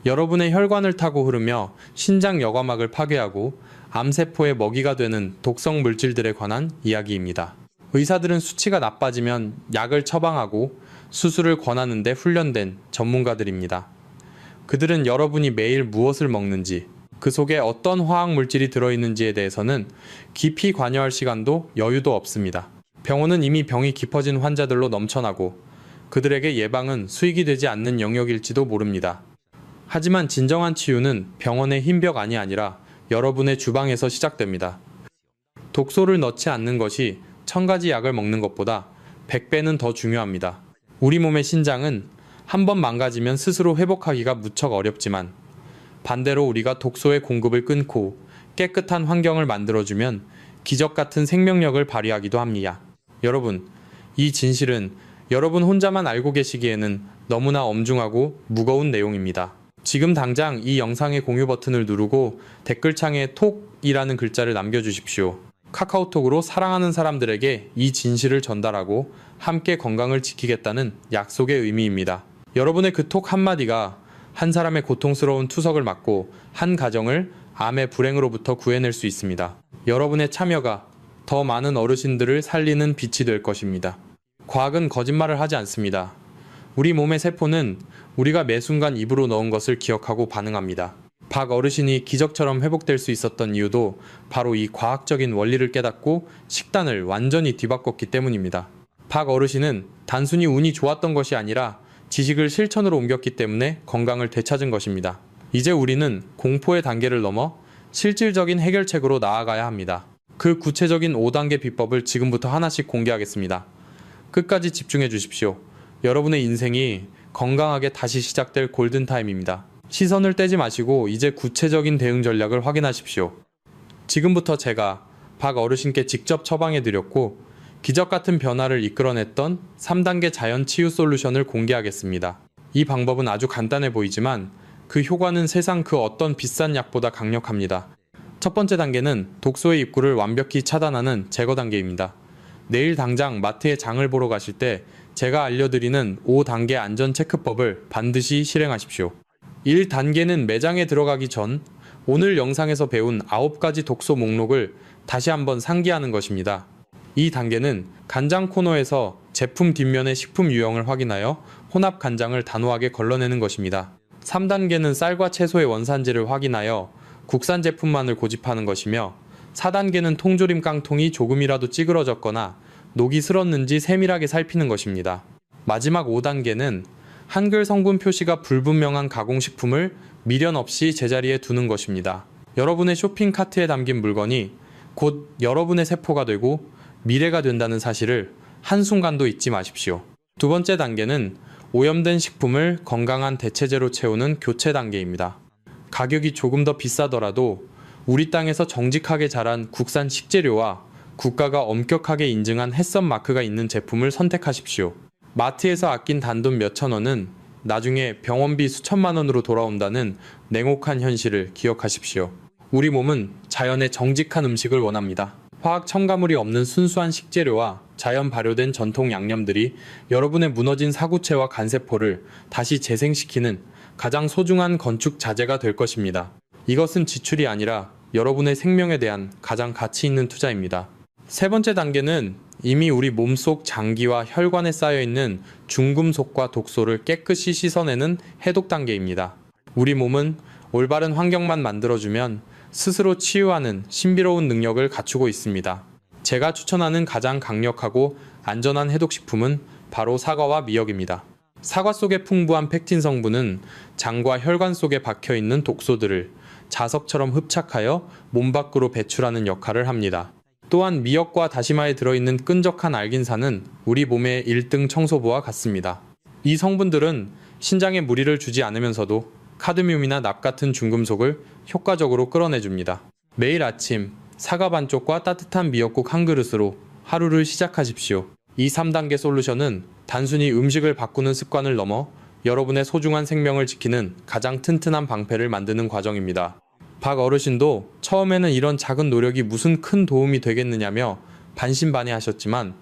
여러분의 혈관을 타고 흐르며 신장 여과막을 파괴하고 암세포의 먹이가 되는 독성 물질들에 관한 이야기입니다. 의사들은 수치가 나빠지면 약을 처방하고 수술을 권하는 데 훈련된 전문가들입니다. 그들은 여러분이 매일 무엇을 먹는지, 그 속에 어떤 화학 물질이 들어있는지에 대해서는 깊이 관여할 시간도 여유도 없습니다. 병원은 이미 병이 깊어진 환자들로 넘쳐나고 그들에게 예방은 수익이 되지 않는 영역일지도 모릅니다. 하지만 진정한 치유는 병원의 흰 벽 안이 아니라 여러분의 주방에서 시작됩니다. 독소를 넣지 않는 것이 1000가지 약을 먹는 것보다 100배는 더 중요합니다. 우리 몸의 신장은 한 번 망가지면 스스로 회복하기가 무척 어렵지만 반대로 우리가 독소의 공급을 끊고 깨끗한 환경을 만들어주면 기적 같은 생명력을 발휘하기도 합니다. 여러분, 이 진실은 여러분 혼자만 알고 계시기에는 너무나 엄중하고 무거운 내용입니다. 지금 당장 이 영상의 공유 버튼을 누르고 댓글창에 톡이라는 글자를 남겨주십시오. 카카오톡으로 사랑하는 사람들에게 이 진실을 전달하고 함께 건강을 지키겠다는 약속의 의미입니다. 여러분의 그 톡 한마디가 한 사람의 고통스러운 투석을 막고 한 가정을 암의 불행으로부터 구해낼 수 있습니다. 여러분의 참여가 더 많은 어르신들을 살리는 빛이 될 것입니다. 과학은 거짓말을 하지 않습니다. 우리 몸의 세포는 우리가 매 순간 입으로 넣은 것을 기억하고 반응합니다. 박 어르신이 기적처럼 회복될 수 있었던 이유도 바로 이 과학적인 원리를 깨닫고 식단을 완전히 뒤바꿨기 때문입니다. 박 어르신은 단순히 운이 좋았던 것이 아니라 지식을 실천으로 옮겼기 때문에 건강을 되찾은 것입니다. 이제 우리는 공포의 단계를 넘어 실질적인 해결책으로 나아가야 합니다. 그 구체적인 5단계 비법을 지금부터 하나씩 공개하겠습니다. 끝까지 집중해 주십시오. 여러분의 인생이 건강하게 다시 시작될 골든타임입니다. 시선을 떼지 마시고 이제 구체적인 대응 전략을 확인하십시오. 지금부터 제가 박 어르신께 직접 처방해 드렸고 기적 같은 변화를 이끌어냈던 3단계 자연 치유 솔루션을 공개하겠습니다. 이 방법은 아주 간단해 보이지만 그 효과는 세상 그 어떤 비싼 약보다 강력합니다. 첫 번째 단계는 독소의 입구를 완벽히 차단하는 제거 단계입니다. 내일 당장 마트에 장을 보러 가실 때 제가 알려드리는 5단계 안전 체크법을 반드시 실행하십시오. 1단계는 매장에 들어가기 전 오늘 영상에서 배운 9가지 독소 목록을 다시 한번 상기하는 것입니다. 2단계는 간장 코너에서 제품 뒷면의 식품 유형을 확인하여 혼합 간장을 단호하게 걸러내는 것입니다. 3단계는 쌀과 채소의 원산지를 확인하여 국산 제품만을 고집하는 것이며 4단계는 통조림 깡통이 조금이라도 찌그러졌거나 녹이 슬었는지 세밀하게 살피는 것입니다. 마지막 5단계는 한글 성분 표시가 불분명한 가공식품을 미련 없이 제자리에 두는 것입니다. 여러분의 쇼핑 카트에 담긴 물건이 곧 여러분의 세포가 되고 미래가 된다는 사실을 한순간도 잊지 마십시오. 두 번째 단계는 오염된 식품을 건강한 대체제로 채우는 교체 단계입니다. 가격이 조금 더 비싸더라도 우리 땅에서 정직하게 자란 국산 식재료와 국가가 엄격하게 인증한 햇선 마크가 있는 제품을 선택하십시오. 마트에서 아낀 단돈 몇천 원은 나중에 병원비 수천만 원으로 돌아온다는 냉혹한 현실을 기억하십시오. 우리 몸은 자연의 정직한 음식을 원합니다. 화학 첨가물이 없는 순수한 식재료와 자연 발효된 전통 양념들이 여러분의 무너진 사구체와 간세포를 다시 재생시키는 가장 소중한 건축 자재가 될 것입니다. 이것은 지출이 아니라 여러분의 생명에 대한 가장 가치 있는 투자입니다. 세 번째 단계는 이미 우리 몸속 장기와 혈관에 쌓여있는 중금속과 독소를 깨끗이 씻어내는 해독 단계입니다. 우리 몸은 올바른 환경만 만들어주면 스스로 치유하는 신비로운 능력을 갖추고 있습니다. 제가 추천하는 가장 강력하고 안전한 해독식품은 바로 사과와 미역입니다. 사과 속의 풍부한 펙틴 성분은 장과 혈관 속에 박혀있는 독소들을 자석처럼 흡착하여 몸 밖으로 배출하는 역할을 합니다. 또한 미역과 다시마에 들어있는 끈적한 알긴산은 우리 몸의 1등 청소부와 같습니다. 이 성분들은 신장에 무리를 주지 않으면서도 카드뮴이나 납 같은 중금속을 효과적으로 끌어내줍니다. 매일 아침 사과 반쪽과 따뜻한 미역국 한 그릇으로 하루를 시작하십시오. 이 3단계 솔루션은 단순히 음식을 바꾸는 습관을 넘어 여러분의 소중한 생명을 지키는 가장 튼튼한 방패를 만드는 과정입니다. 박 어르신도 처음에는 이런 작은 노력이 무슨 큰 도움이 되겠느냐며 반신반의하셨지만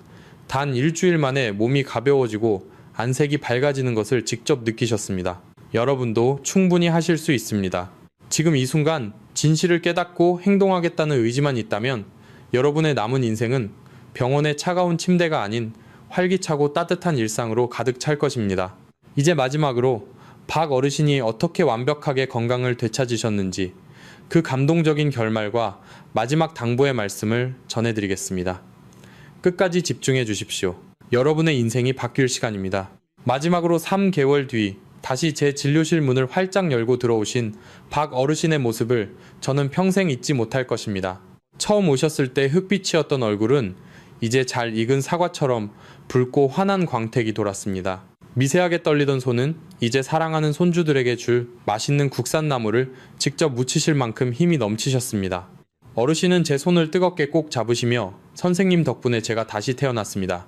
단 일주일 만에 몸이 가벼워지고 안색이 밝아지는 것을 직접 느끼셨습니다. 여러분도 충분히 하실 수 있습니다. 지금 이 순간 진실을 깨닫고 행동하겠다는 의지만 있다면 여러분의 남은 인생은 병원의 차가운 침대가 아닌 활기차고 따뜻한 일상으로 가득 찰 것입니다. 이제 마지막으로 박 어르신이 어떻게 완벽하게 건강을 되찾으셨는지 그 감동적인 결말과 마지막 당부의 말씀을 전해드리겠습니다. 끝까지 집중해 주십시오. 여러분의 인생이 바뀔 시간입니다. 마지막으로 3개월 뒤 다시 제 진료실 문을 활짝 열고 들어오신 박 어르신의 모습을 저는 평생 잊지 못할 것입니다. 처음 오셨을 때 흑빛이었던 얼굴은 이제 잘 익은 사과처럼 붉고 환한 광택이 돌았습니다. 미세하게 떨리던 손은 이제 사랑하는 손주들에게 줄 맛있는 국산 나물을 직접 무치실 만큼 힘이 넘치셨습니다. 어르신은 제 손을 뜨겁게 꼭 잡으시며 선생님 덕분에 제가 다시 태어났습니다.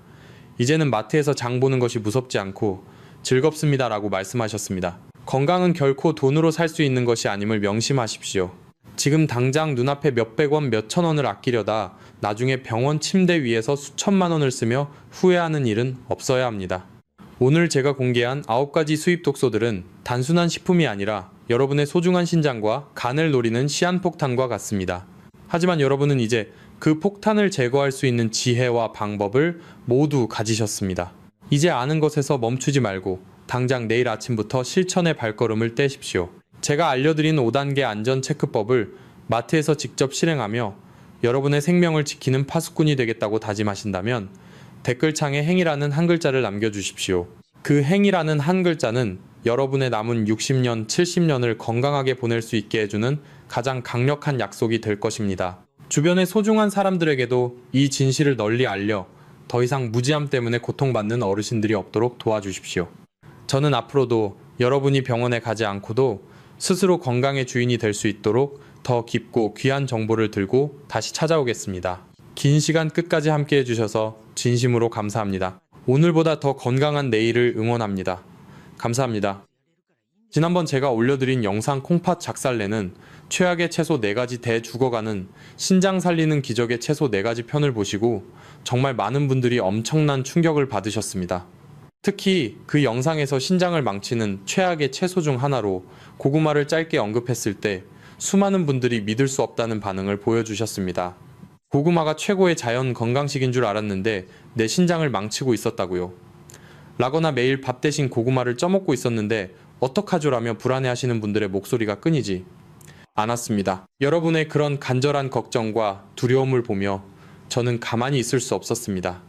이제는 마트에서 장 보는 것이 무섭지 않고 즐겁습니다 라고 말씀하셨습니다. 건강은 결코 돈으로 살 수 있는 것이 아님을 명심하십시오. 지금 당장 눈앞에 몇백 원, 몇천 원을 아끼려다 나중에 병원 침대 위에서 수천만 원을 쓰며 후회하는 일은 없어야 합니다. 오늘 제가 공개한 9가지 수입 독소들은 단순한 식품이 아니라 여러분의 소중한 신장과 간을 노리는 시한폭탄과 같습니다. 하지만 여러분은 이제 그 폭탄을 제거할 수 있는 지혜와 방법을 모두 가지셨습니다. 이제 아는 것에서 멈추지 말고 당장 내일 아침부터 실천의 발걸음을 떼십시오. 제가 알려드린 5단계 안전체크법을 마트에서 직접 실행하며 여러분의 생명을 지키는 파수꾼이 되겠다고 다짐하신다면 댓글창에 행이라는 한 글자를 남겨주십시오. 그 행이라는 한 글자는 여러분의 남은 60년, 70년을 건강하게 보낼 수 있게 해주는 가장 강력한 약속이 될 것입니다. 주변의 소중한 사람들에게도 이 진실을 널리 알려 더 이상 무지함 때문에 고통받는 어르신들이 없도록 도와주십시오. 저는 앞으로도 여러분이 병원에 가지 않고도 스스로 건강의 주인이 될 수 있도록 더 깊고 귀한 정보를 들고 다시 찾아오겠습니다. 긴 시간 끝까지 함께 해주셔서 진심으로 감사합니다. 오늘보다 더 건강한 내일을 응원합니다. 감사합니다. 지난번 제가 올려드린 영상 콩팥 작살내는 최악의 채소 4가지 대 죽어가는 신장 살리는 기적의 채소 4가지 편을 보시고 정말 많은 분들이 엄청난 충격을 받으셨습니다. 특히 그 영상에서 신장을 망치는 최악의 채소 중 하나로 고구마를 짧게 언급했을 때 수많은 분들이 믿을 수 없다는 반응을 보여주셨습니다. 고구마가 최고의 자연 건강식인 줄 알았는데 내 신장을 망치고 있었다고요. 라거나 매일 밥 대신 고구마를 쪄먹고 있었는데 어떡하죠라며 불안해하시는 분들의 목소리가 끊이지 않았습니다. 여러분의 그런 간절한 걱정과 두려움을 보며 저는 가만히 있을 수 없었습니다.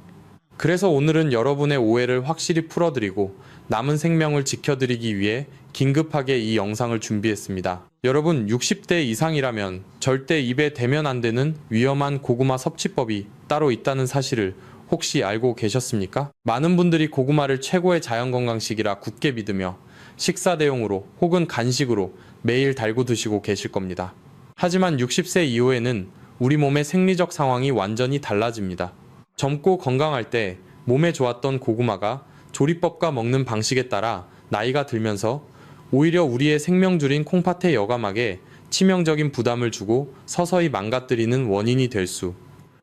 그래서 오늘은 여러분의 오해를 확실히 풀어드리고 남은 생명을 지켜드리기 위해 긴급하게 이 영상을 준비했습니다. 여러분 60대 이상이라면 절대 입에 대면 안 되는 위험한 고구마 섭취법이 따로 있다는 사실을 혹시 알고 계셨습니까? 많은 분들이 고구마를 최고의 자연건강식이라 굳게 믿으며 식사 대용으로 혹은 간식으로 매일 달고 드시고 계실 겁니다. 하지만 60세 이후에는 우리 몸의 생리적 상황이 완전히 달라집니다. 젊고 건강할 때 몸에 좋았던 고구마가 조리법과 먹는 방식에 따라 나이가 들면서 오히려 우리의 생명줄인 콩팥의 여감하게 치명적인 부담을 주고 서서히 망가뜨리는 원인이 될 수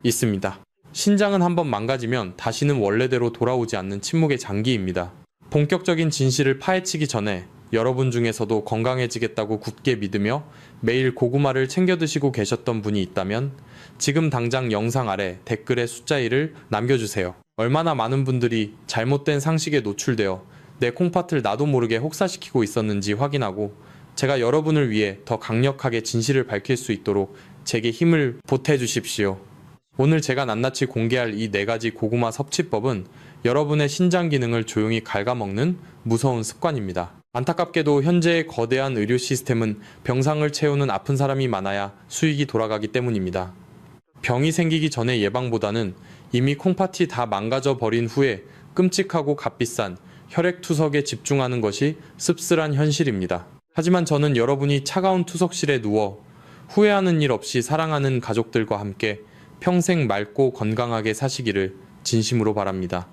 있습니다. 신장은 한번 망가지면 다시는 원래대로 돌아오지 않는 침묵의 장기입니다. 본격적인 진실을 파헤치기 전에 여러분 중에서도 건강해지겠다고 굳게 믿으며 매일 고구마를 챙겨 드시고 계셨던 분이 있다면 지금 당장 영상 아래 댓글에 숫자 1을 남겨주세요. 얼마나 많은 분들이 잘못된 상식에 노출되어 내 콩팥을 나도 모르게 혹사시키고 있었는지 확인하고 제가 여러분을 위해 더 강력하게 진실을 밝힐 수 있도록 제게 힘을 보태주십시오. 오늘 제가 낱낱이 공개할 이 4가지 고구마 섭취법은 여러분의 신장 기능을 조용히 갉아먹는 무서운 습관입니다. 안타깝게도 현재의 거대한 의료 시스템은 병상을 채우는 아픈 사람이 많아야 수익이 돌아가기 때문입니다. 병이 생기기 전의 예방보다는 이미 콩팥이 다 망가져 버린 후에 끔찍하고 값비싼 혈액투석에 집중하는 것이 씁쓸한 현실입니다. 하지만 저는 여러분이 차가운 투석실에 누워 후회하는 일 없이 사랑하는 가족들과 함께 평생 맑고 건강하게 사시기를 진심으로 바랍니다.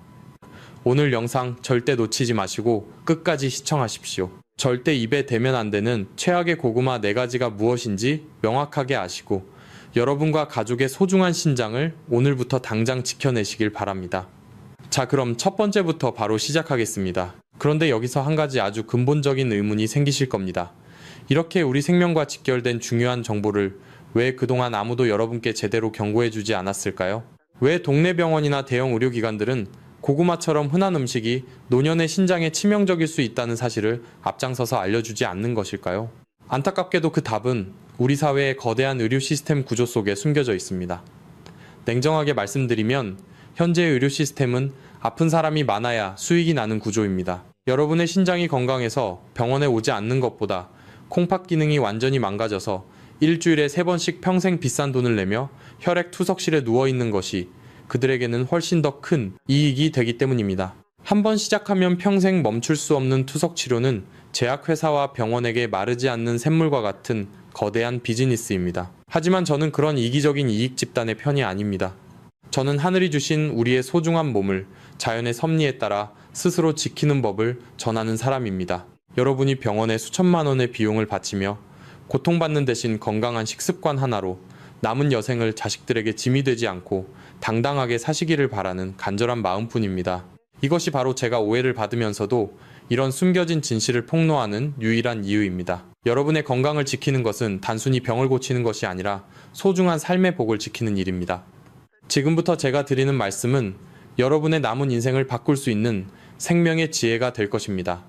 오늘 영상 절대 놓치지 마시고 끝까지 시청하십시오. 절대 입에 대면 안 되는 최악의 고구마 4가지가 무엇인지 명확하게 아시고 여러분과 가족의 소중한 신장을 오늘부터 당장 지켜내시길 바랍니다. 자, 그럼 첫 번째부터 바로 시작하겠습니다. 그런데 여기서 한 가지 아주 근본적인 의문이 생기실 겁니다. 이렇게 우리 생명과 직결된 중요한 정보를 왜 그동안 아무도 여러분께 제대로 경고해주지 않았을까요? 왜 동네 병원이나 대형 의료기관들은 고구마처럼 흔한 음식이 노년의 신장에 치명적일 수 있다는 사실을 앞장서서 알려주지 않는 것일까요? 안타깝게도 그 답은 우리 사회의 거대한 의료 시스템 구조 속에 숨겨져 있습니다. 냉정하게 말씀드리면 현재의 의료 시스템은 아픈 사람이 많아야 수익이 나는 구조입니다. 여러분의 신장이 건강해서 병원에 오지 않는 것보다 콩팥 기능이 완전히 망가져서 일주일에 3번씩 평생 비싼 돈을 내며 혈액 투석실에 누워있는 것이 그들에게는 훨씬 더 큰 이익이 되기 때문입니다. 한번 시작하면 평생 멈출 수 없는 투석 치료는 제약회사와 병원에게 마르지 않는 샘물과 같은 거대한 비즈니스입니다. 하지만 저는 그런 이기적인 이익 집단의 편이 아닙니다. 저는 하늘이 주신 우리의 소중한 몸을 자연의 섭리에 따라 스스로 지키는 법을 전하는 사람입니다. 여러분이 병원에 수천만 원의 비용을 바치며 고통받는 대신 건강한 식습관 하나로 남은 여생을 자식들에게 짐이 되지 않고 당당하게 사시기를 바라는 간절한 마음뿐입니다. 이것이 바로 제가 오해를 받으면서도 이런 숨겨진 진실을 폭로하는 유일한 이유입니다. 여러분의 건강을 지키는 것은 단순히 병을 고치는 것이 아니라 소중한 삶의 복을 지키는 일입니다. 지금부터 제가 드리는 말씀은 여러분의 남은 인생을 바꿀 수 있는 생명의 지혜가 될 것입니다.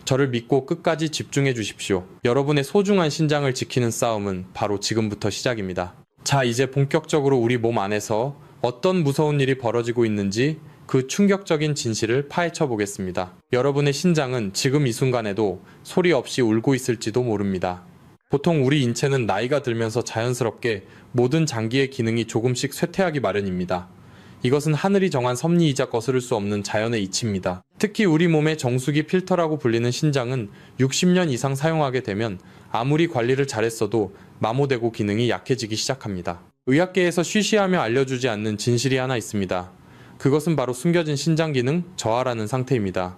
저를 믿고 끝까지 집중해 주십시오. 여러분의 소중한 신장을 지키는 싸움은 바로 지금부터 시작입니다. 자, 이제 본격적으로 우리 몸 안에서 어떤 무서운 일이 벌어지고 있는지 그 충격적인 진실을 파헤쳐 보겠습니다. 여러분의 신장은 지금 이 순간에도 소리 없이 울고 있을지도 모릅니다. 보통 우리 인체는 나이가 들면서 자연스럽게 모든 장기의 기능이 조금씩 쇠퇴하기 마련입니다. 이것은 하늘이 정한 섭리이자 거스를 수 없는 자연의 이치입니다. 특히 우리 몸의 정수기 필터라고 불리는 신장은 60년 이상 사용하게 되면 아무리 관리를 잘했어도 마모되고 기능이 약해지기 시작합니다. 의학계에서 쉬쉬하며 알려주지 않는 진실이 하나 있습니다. 그것은 바로 숨겨진 신장 기능 저하라는 상태입니다.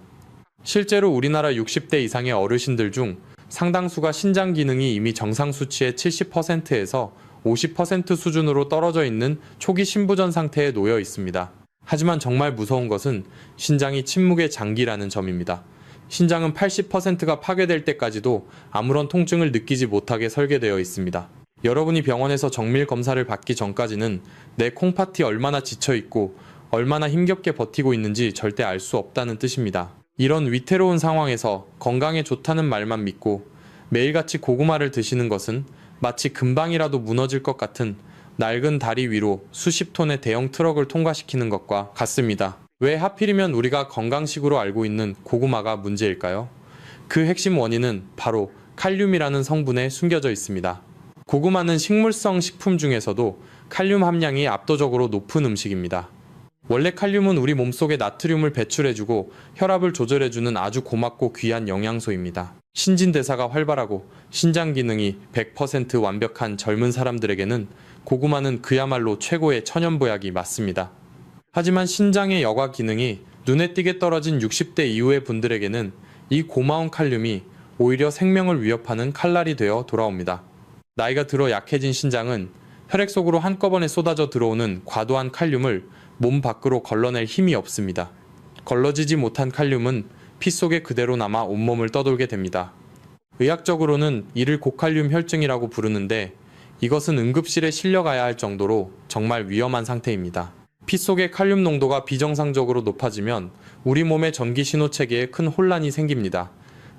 실제로 우리나라 60대 이상의 어르신들 중 상당수가 신장 기능이 이미 정상 수치의 70%에서 50% 수준으로 떨어져 있는 초기 신부전 상태에 놓여 있습니다. 하지만 정말 무서운 것은 신장이 침묵의 장기라는 점입니다. 신장은 80%가 파괴될 때까지도 아무런 통증을 느끼지 못하게 설계되어 있습니다. 여러분이 병원에서 정밀 검사를 받기 전까지는 내 콩팥이 얼마나 지쳐있고 얼마나 힘겹게 버티고 있는지 절대 알 수 없다는 뜻입니다. 이런 위태로운 상황에서 건강에 좋다는 말만 믿고 매일같이 고구마를 드시는 것은 마치 금방이라도 무너질 것 같은 낡은 다리 위로 수십 톤의 대형 트럭을 통과시키는 것과 같습니다. 왜 하필이면 우리가 건강식으로 알고 있는 고구마가 문제일까요? 그 핵심 원인은 바로 칼륨이라는 성분에 숨겨져 있습니다. 고구마는 식물성 식품 중에서도 칼륨 함량이 압도적으로 높은 음식입니다. 원래 칼륨은 우리 몸속에 나트륨을 배출해주고 혈압을 조절해주는 아주 고맙고 귀한 영양소입니다. 신진대사가 활발하고 신장 기능이 100% 완벽한 젊은 사람들에게는 고구마는 그야말로 최고의 천연보약이 맞습니다. 하지만 신장의 여과 기능이 눈에 띄게 떨어진 60대 이후의 분들에게는 이 고마운 칼륨이 오히려 생명을 위협하는 칼날이 되어 돌아옵니다. 나이가 들어 약해진 신장은 혈액 속으로 한꺼번에 쏟아져 들어오는 과도한 칼륨을 몸 밖으로 걸러낼 힘이 없습니다. 걸러지지 못한 칼륨은 피 속에 그대로 남아 온몸을 떠돌게 됩니다. 의학적으로는 이를 고칼륨 혈증이라고 부르는데 이것은 응급실에 실려가야 할 정도로 정말 위험한 상태입니다. 피 속의 칼륨 농도가 비정상적으로 높아지면 우리 몸의 전기 신호 체계에 큰 혼란이 생깁니다.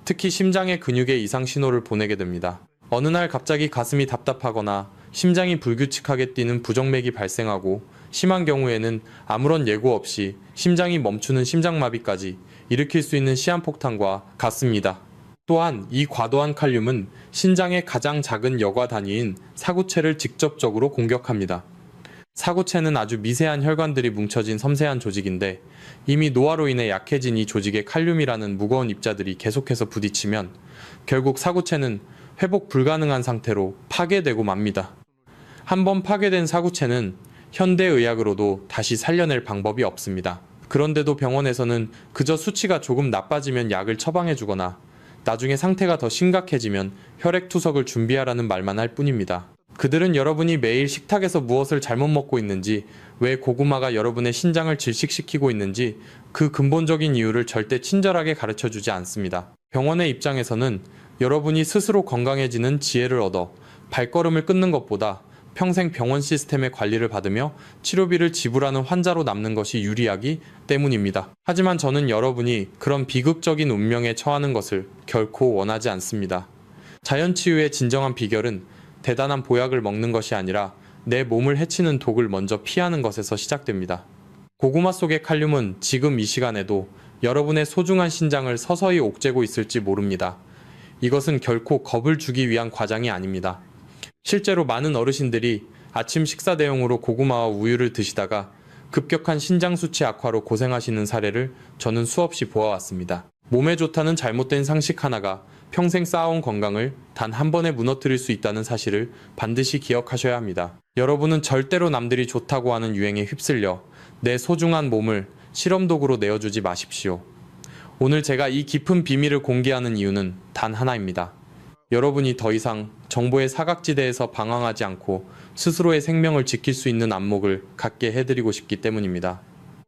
특히 심장의 근육에 이상 신호를 보내게 됩니다. 어느 날 갑자기 가슴이 답답하거나 심장이 불규칙하게 뛰는 부정맥이 발생하고 심한 경우에는 아무런 예고 없이 심장이 멈추는 심장마비까지 일으킬 수 있는 시한폭탄과 같습니다. 또한 이 과도한 칼륨은 신장의 가장 작은 여과 단위인 사구체를 직접적으로 공격합니다. 사구체는 아주 미세한 혈관들이 뭉쳐진 섬세한 조직인데 이미 노화로 인해 약해진 이 조직에 칼륨이라는 무거운 입자들이 계속해서 부딪히면 결국 사구체는 회복 불가능한 상태로 파괴되고 맙니다. 한번 파괴된 사구체는 현대의학으로도 다시 살려낼 방법이 없습니다. 그런데도 병원에서는 그저 수치가 조금 나빠지면 약을 처방해주거나 나중에 상태가 더 심각해지면 혈액투석을 준비하라는 말만 할 뿐입니다. 그들은 여러분이 매일 식탁에서 무엇을 잘못 먹고 있는지, 왜 고구마가 여러분의 신장을 질식시키고 있는지 그 근본적인 이유를 절대 친절하게 가르쳐주지 않습니다. 병원의 입장에서는 여러분이 스스로 건강해지는 지혜를 얻어 발걸음을 끊는 것보다 평생 병원 시스템의 관리를 받으며 치료비를 지불하는 환자로 남는 것이 유리하기 때문입니다. 하지만 저는 여러분이 그런 비극적인 운명에 처하는 것을 결코 원하지 않습니다. 자연치유의 진정한 비결은 대단한 보약을 먹는 것이 아니라 내 몸을 해치는 독을 먼저 피하는 것에서 시작됩니다. 고구마 속의 칼륨은 지금 이 시간에도 여러분의 소중한 신장을 서서히 옥죄고 있을지 모릅니다. 이것은 결코 겁을 주기 위한 과장이 아닙니다. 실제로 많은 어르신들이 아침 식사 대용으로 고구마와 우유를 드시다가 급격한 신장 수치 악화로 고생하시는 사례를 저는 수없이 보아왔습니다. 몸에 좋다는 잘못된 상식 하나가 평생 쌓아온 건강을 단 한 번에 무너뜨릴 수 있다는 사실을 반드시 기억하셔야 합니다. 여러분은 절대로 남들이 좋다고 하는 유행에 휩쓸려 내 소중한 몸을 실험도구로 내어주지 마십시오. 오늘 제가 이 깊은 비밀을 공개하는 이유는 단 하나입니다. 여러분이 더 이상 정보의 사각지대에서 방황하지 않고 스스로의 생명을 지킬 수 있는 안목을 갖게 해드리고 싶기 때문입니다.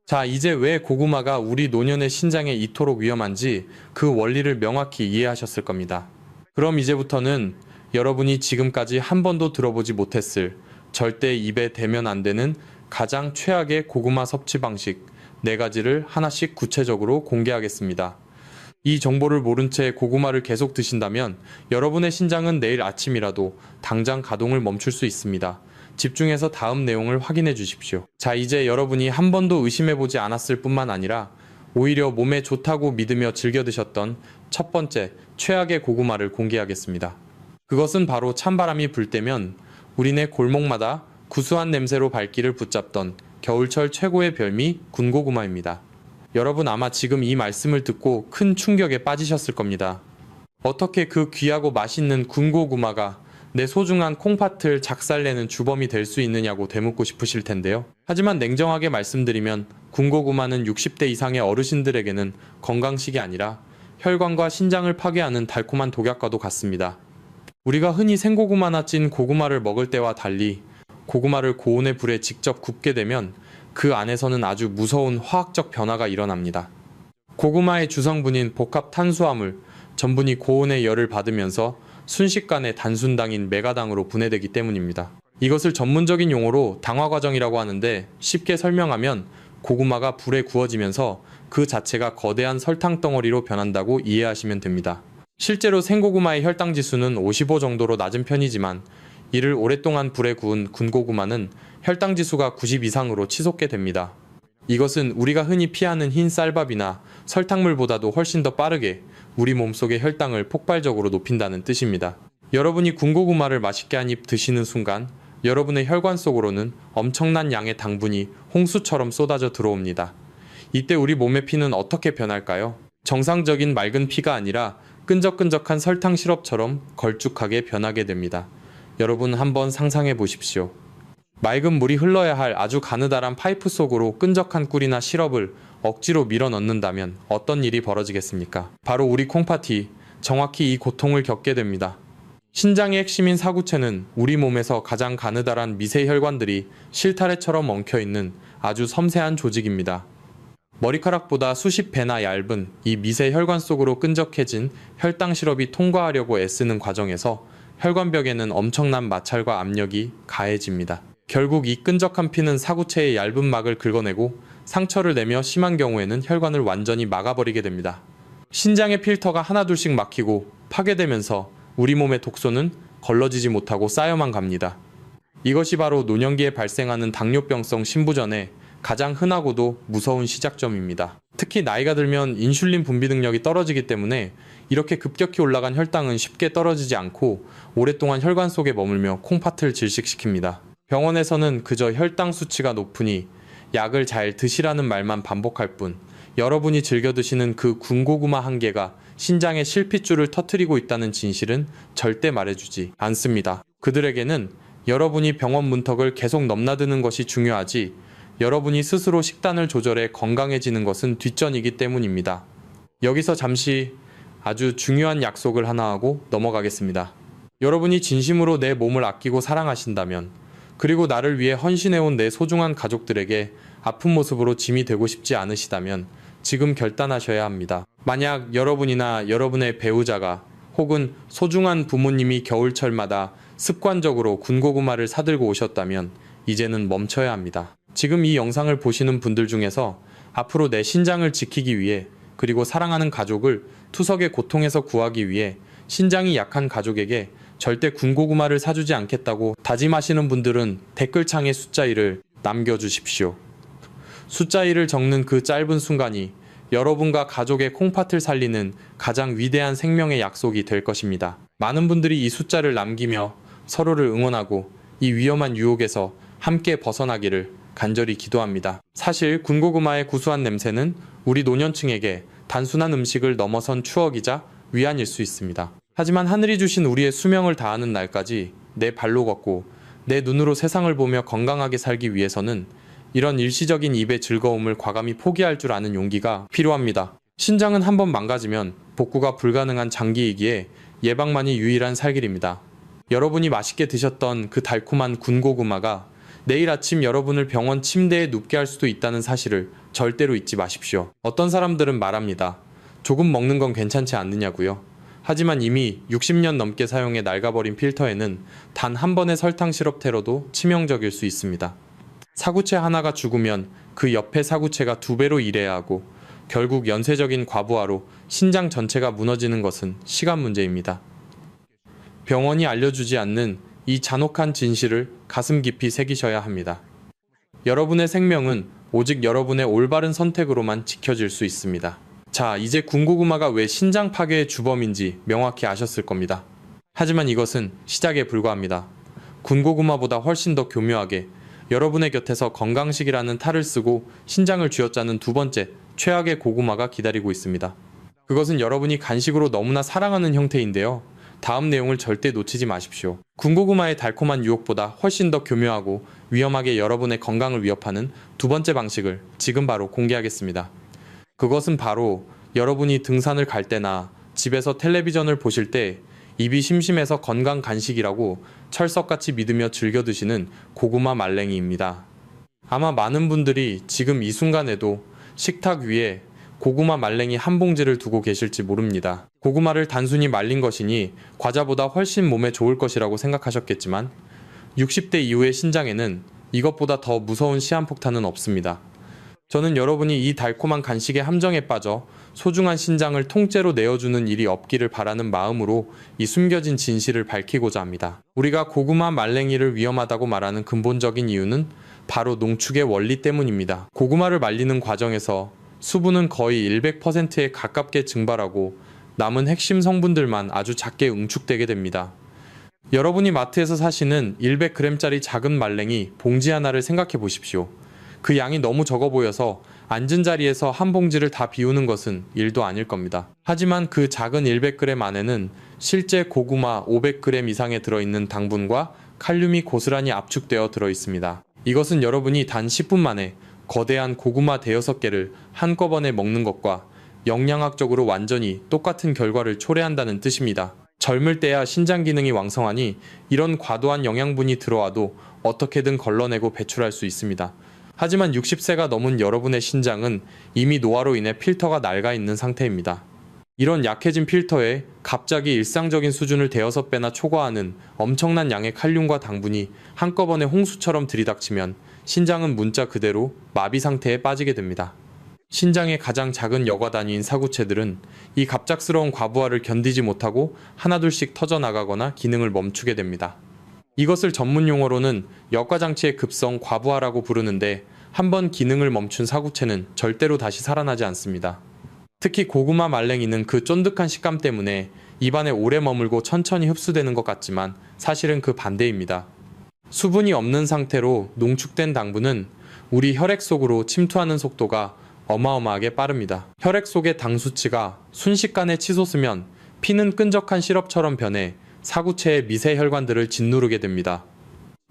자, 이제 왜 고구마가 우리 노년의 신장에 이토록 위험한지 그 원리를 명확히 이해하셨을 겁니다. 그럼 이제부터는 여러분이 지금까지 한 번도 들어보지 못했을 절대 입에 대면 안 되는 가장 최악의 고구마 섭취 방식 4가지를 하나씩 구체적으로 공개하겠습니다. 이 정보를 모른 채 고구마를 계속 드신다면 여러분의 신장은 내일 아침이라도 당장 가동을 멈출 수 있습니다. 집중해서 다음 내용을 확인해 주십시오. 자, 이제 여러분이 한 번도 의심해보지 않았을 뿐만 아니라 오히려 몸에 좋다고 믿으며 즐겨 드셨던 첫 번째 최악의 고구마를 공개하겠습니다. 그것은 바로 찬바람이 불 때면 우리네 골목마다 구수한 냄새로 발길을 붙잡던 겨울철 최고의 별미 군고구마입니다. 여러분 아마 지금 이 말씀을 듣고 큰 충격에 빠지셨을 겁니다. 어떻게 그 귀하고 맛있는 군고구마가 내 소중한 콩팥을 작살내는 주범이 될 수 있느냐고 되묻고 싶으실 텐데요. 하지만 냉정하게 말씀드리면 군고구마는 60대 이상의 어르신들에게는 건강식이 아니라 혈관과 신장을 파괴하는 달콤한 독약과도 같습니다. 우리가 흔히 생고구마나 찐 고구마를 먹을 때와 달리 고구마를 고온의 불에 직접 굽게 되면 그 안에서는 아주 무서운 화학적 변화가 일어납니다. 고구마의 주성분인 복합 탄수화물, 전분이 고온의 열을 받으면서 순식간에 단순당인 메가당으로 분해되기 때문입니다. 이것을 전문적인 용어로 당화 과정이라고 하는데 쉽게 설명하면 고구마가 불에 구워지면서 그 자체가 거대한 설탕 덩어리로 변한다고 이해하시면 됩니다. 실제로 생고구마의 혈당 지수는 55 정도로 낮은 편이지만 이를 오랫동안 불에 구운 군고구마는 혈당 지수가 90 이상으로 치솟게 됩니다. 이것은 우리가 흔히 피하는 흰 쌀밥이나 설탕물보다도 훨씬 더 빠르게 우리 몸속의 혈당을 폭발적으로 높인다는 뜻입니다. 여러분이 군고구마를 맛있게 한 입 드시는 순간 여러분의 혈관 속으로는 엄청난 양의 당분이 홍수처럼 쏟아져 들어옵니다. 이때 우리 몸의 피는 어떻게 변할까요? 정상적인 맑은 피가 아니라 끈적끈적한 설탕 시럽처럼 걸쭉하게 변하게 됩니다. 여러분 한번 상상해 보십시오. 맑은 물이 흘러야 할 아주 가느다란 파이프 속으로 끈적한 꿀이나 시럽을 억지로 밀어 넣는다면 어떤 일이 벌어지겠습니까? 바로 우리 콩팥이 정확히 이 고통을 겪게 됩니다. 신장의 핵심인 사구체는 우리 몸에서 가장 가느다란 미세 혈관들이 실타래처럼 엉켜있는 아주 섬세한 조직입니다. 머리카락보다 수십 배나 얇은 이 미세 혈관 속으로 끈적해진 혈당 시럽이 통과하려고 애쓰는 과정에서 혈관벽에는 엄청난 마찰과 압력이 가해집니다. 결국 이 끈적한 피는 사구체의 얇은 막을 긁어내고 상처를 내며 심한 경우에는 혈관을 완전히 막아버리게 됩니다. 신장의 필터가 하나둘씩 막히고 파괴되면서 우리 몸의 독소는 걸러지지 못하고 쌓여만 갑니다. 이것이 바로 노년기에 발생하는 당뇨병성 신부전의 가장 흔하고도 무서운 시작점입니다. 특히 나이가 들면 인슐린 분비 능력이 떨어지기 때문에 이렇게 급격히 올라간 혈당은 쉽게 떨어지지 않고 오랫동안 혈관 속에 머물며 콩팥을 질식시킵니다. 병원에서는 그저 혈당 수치가 높으니 약을 잘 드시라는 말만 반복할 뿐 여러분이 즐겨 드시는 그 군고구마 한 개가 신장의 실핏줄을 터뜨리고 있다는 진실은 절대 말해주지 않습니다. 그들에게는 여러분이 병원 문턱을 계속 넘나드는 것이 중요하지 여러분이 스스로 식단을 조절해 건강해지는 것은 뒷전이기 때문입니다. 여기서 잠시 아주 중요한 약속을 하나 하고 넘어가겠습니다. 여러분이 진심으로 내 몸을 아끼고 사랑하신다면 그리고 나를 위해 헌신해온 내 소중한 가족들에게 아픈 모습으로 짐이 되고 싶지 않으시다면 지금 결단하셔야 합니다. 만약 여러분이나 여러분의 배우자가 혹은 소중한 부모님이 겨울철마다 습관적으로 군고구마를 사들고 오셨다면 이제는 멈춰야 합니다. 지금 이 영상을 보시는 분들 중에서 앞으로 내 신장을 지키기 위해 그리고 사랑하는 가족을 투석의 고통에서 구하기 위해 신장이 약한 가족에게 절대 군고구마를 사주지 않겠다고 다짐하시는 분들은 댓글창에 숫자 1을 남겨주십시오. 숫자 1을 적는 그 짧은 순간이 여러분과 가족의 콩팥을 살리는 가장 위대한 생명의 약속이 될 것입니다. 많은 분들이 이 숫자를 남기며 서로를 응원하고 이 위험한 유혹에서 함께 벗어나기를 간절히 기도합니다. 사실 군고구마의 구수한 냄새는 우리 노년층에게 단순한 음식을 넘어선 추억이자 위안일 수 있습니다. 하지만 하늘이 주신 우리의 수명을 다하는 날까지 내 발로 걷고 내 눈으로 세상을 보며 건강하게 살기 위해서는 이런 일시적인 입의 즐거움을 과감히 포기할 줄 아는 용기가 필요합니다. 신장은 한번 망가지면 복구가 불가능한 장기이기에 예방만이 유일한 살길입니다. 여러분이 맛있게 드셨던 그 달콤한 군고구마가 내일 아침 여러분을 병원 침대에 눕게 할 수도 있다는 사실을 절대로 잊지 마십시오. 어떤 사람들은 말합니다. 조금 먹는 건 괜찮지 않느냐고요. 하지만 이미 60년 넘게 사용해 낡아버린 필터에는 단 한 번의 설탕 시럽 테러도 치명적일 수 있습니다. 사구체 하나가 죽으면 그 옆에 사구체가 2배로 일해야 하고 결국 연쇄적인 과부하로 신장 전체가 무너지는 것은 시간 문제입니다. 병원이 알려주지 않는 이 잔혹한 진실을 가슴 깊이 새기셔야 합니다. 여러분의 생명은 오직 여러분의 올바른 선택으로만 지켜질 수 있습니다. 자, 이제 군고구마가 왜 신장 파괴의 주범인지 명확히 아셨을 겁니다. 하지만 이것은 시작에 불과합니다. 군고구마보다 훨씬 더 교묘하게 여러분의 곁에서 건강식이라는 탈을 쓰고 신장을 쥐어짜는 두 번째 최악의 고구마가 기다리고 있습니다. 그것은 여러분이 간식으로 너무나 사랑하는 형태인데요. 다음 내용을 절대 놓치지 마십시오. 군고구마의 달콤한 유혹보다 훨씬 더 교묘하고 위험하게 여러분의 건강을 위협하는 두 번째 방식을 지금 바로 공개하겠습니다. 그것은 바로 여러분이 등산을 갈 때나 집에서 텔레비전을 보실 때 입이 심심해서 건강 간식이라고 철석같이 믿으며 즐겨 드시는 고구마 말랭이입니다. 아마 많은 분들이 지금 이 순간에도 식탁 위에 고구마 말랭이 한 봉지를 두고 계실지 모릅니다. 고구마를 단순히 말린 것이니 과자보다 훨씬 몸에 좋을 것이라고 생각하셨겠지만 60대 이후의 신장에는 이것보다 더 무서운 시한폭탄은 없습니다. 저는 여러분이 이 달콤한 간식의 함정에 빠져 소중한 신장을 통째로 내어주는 일이 없기를 바라는 마음으로 이 숨겨진 진실을 밝히고자 합니다. 우리가 고구마 말랭이를 위험하다고 말하는 근본적인 이유는 바로 농축의 원리 때문입니다. 고구마를 말리는 과정에서 수분은 거의 100%에 가깝게 증발하고 남은 핵심 성분들만 아주 작게 응축되게 됩니다. 여러분이 마트에서 사시는 100g짜리 작은 말랭이 봉지 하나를 생각해 보십시오. 그 양이 너무 적어 보여서 앉은 자리에서 한 봉지를 다 비우는 것은 일도 아닐 겁니다. 하지만 그 작은 100g 안에는 실제 고구마 500g 이상에 들어있는 당분과 칼륨이 고스란히 압축되어 들어 있습니다. 이것은 여러분이 단 10분 만에 거대한 고구마 대여섯 개를 한꺼번에 먹는 것과 영양학적으로 완전히 똑같은 결과를 초래한다는 뜻입니다. 젊을 때야 신장 기능이 왕성하니 이런 과도한 영양분이 들어와도 어떻게든 걸러내고 배출할 수 있습니다. 하지만 60세가 넘은 여러분의 신장은 이미 노화로 인해 필터가 낡아 있는 상태입니다. 이런 약해진 필터에 갑자기 일상적인 수준을 대여섯 배나 초과하는 엄청난 양의 칼륨과 당분이 한꺼번에 홍수처럼 들이닥치면 신장은 문자 그대로 마비 상태에 빠지게 됩니다. 신장의 가장 작은 여과 단위인 사구체들은 이 갑작스러운 과부하를 견디지 못하고 하나둘씩 터져나가거나 기능을 멈추게 됩니다. 이것을 전문 용어로는 역과장치의 급성 과부하라고 부르는데 한번 기능을 멈춘 사구체는 절대로 다시 살아나지 않습니다. 특히 고구마 말랭이는 그 쫀득한 식감 때문에 입안에 오래 머물고 천천히 흡수되는 것 같지만 사실은 그 반대입니다. 수분이 없는 상태로 농축된 당분은 우리 혈액 속으로 침투하는 속도가 어마어마하게 빠릅니다. 혈액 속의 당 수치가 순식간에 치솟으면 피는 끈적한 시럽처럼 변해 사구체의 미세 혈관들을 짓누르게 됩니다.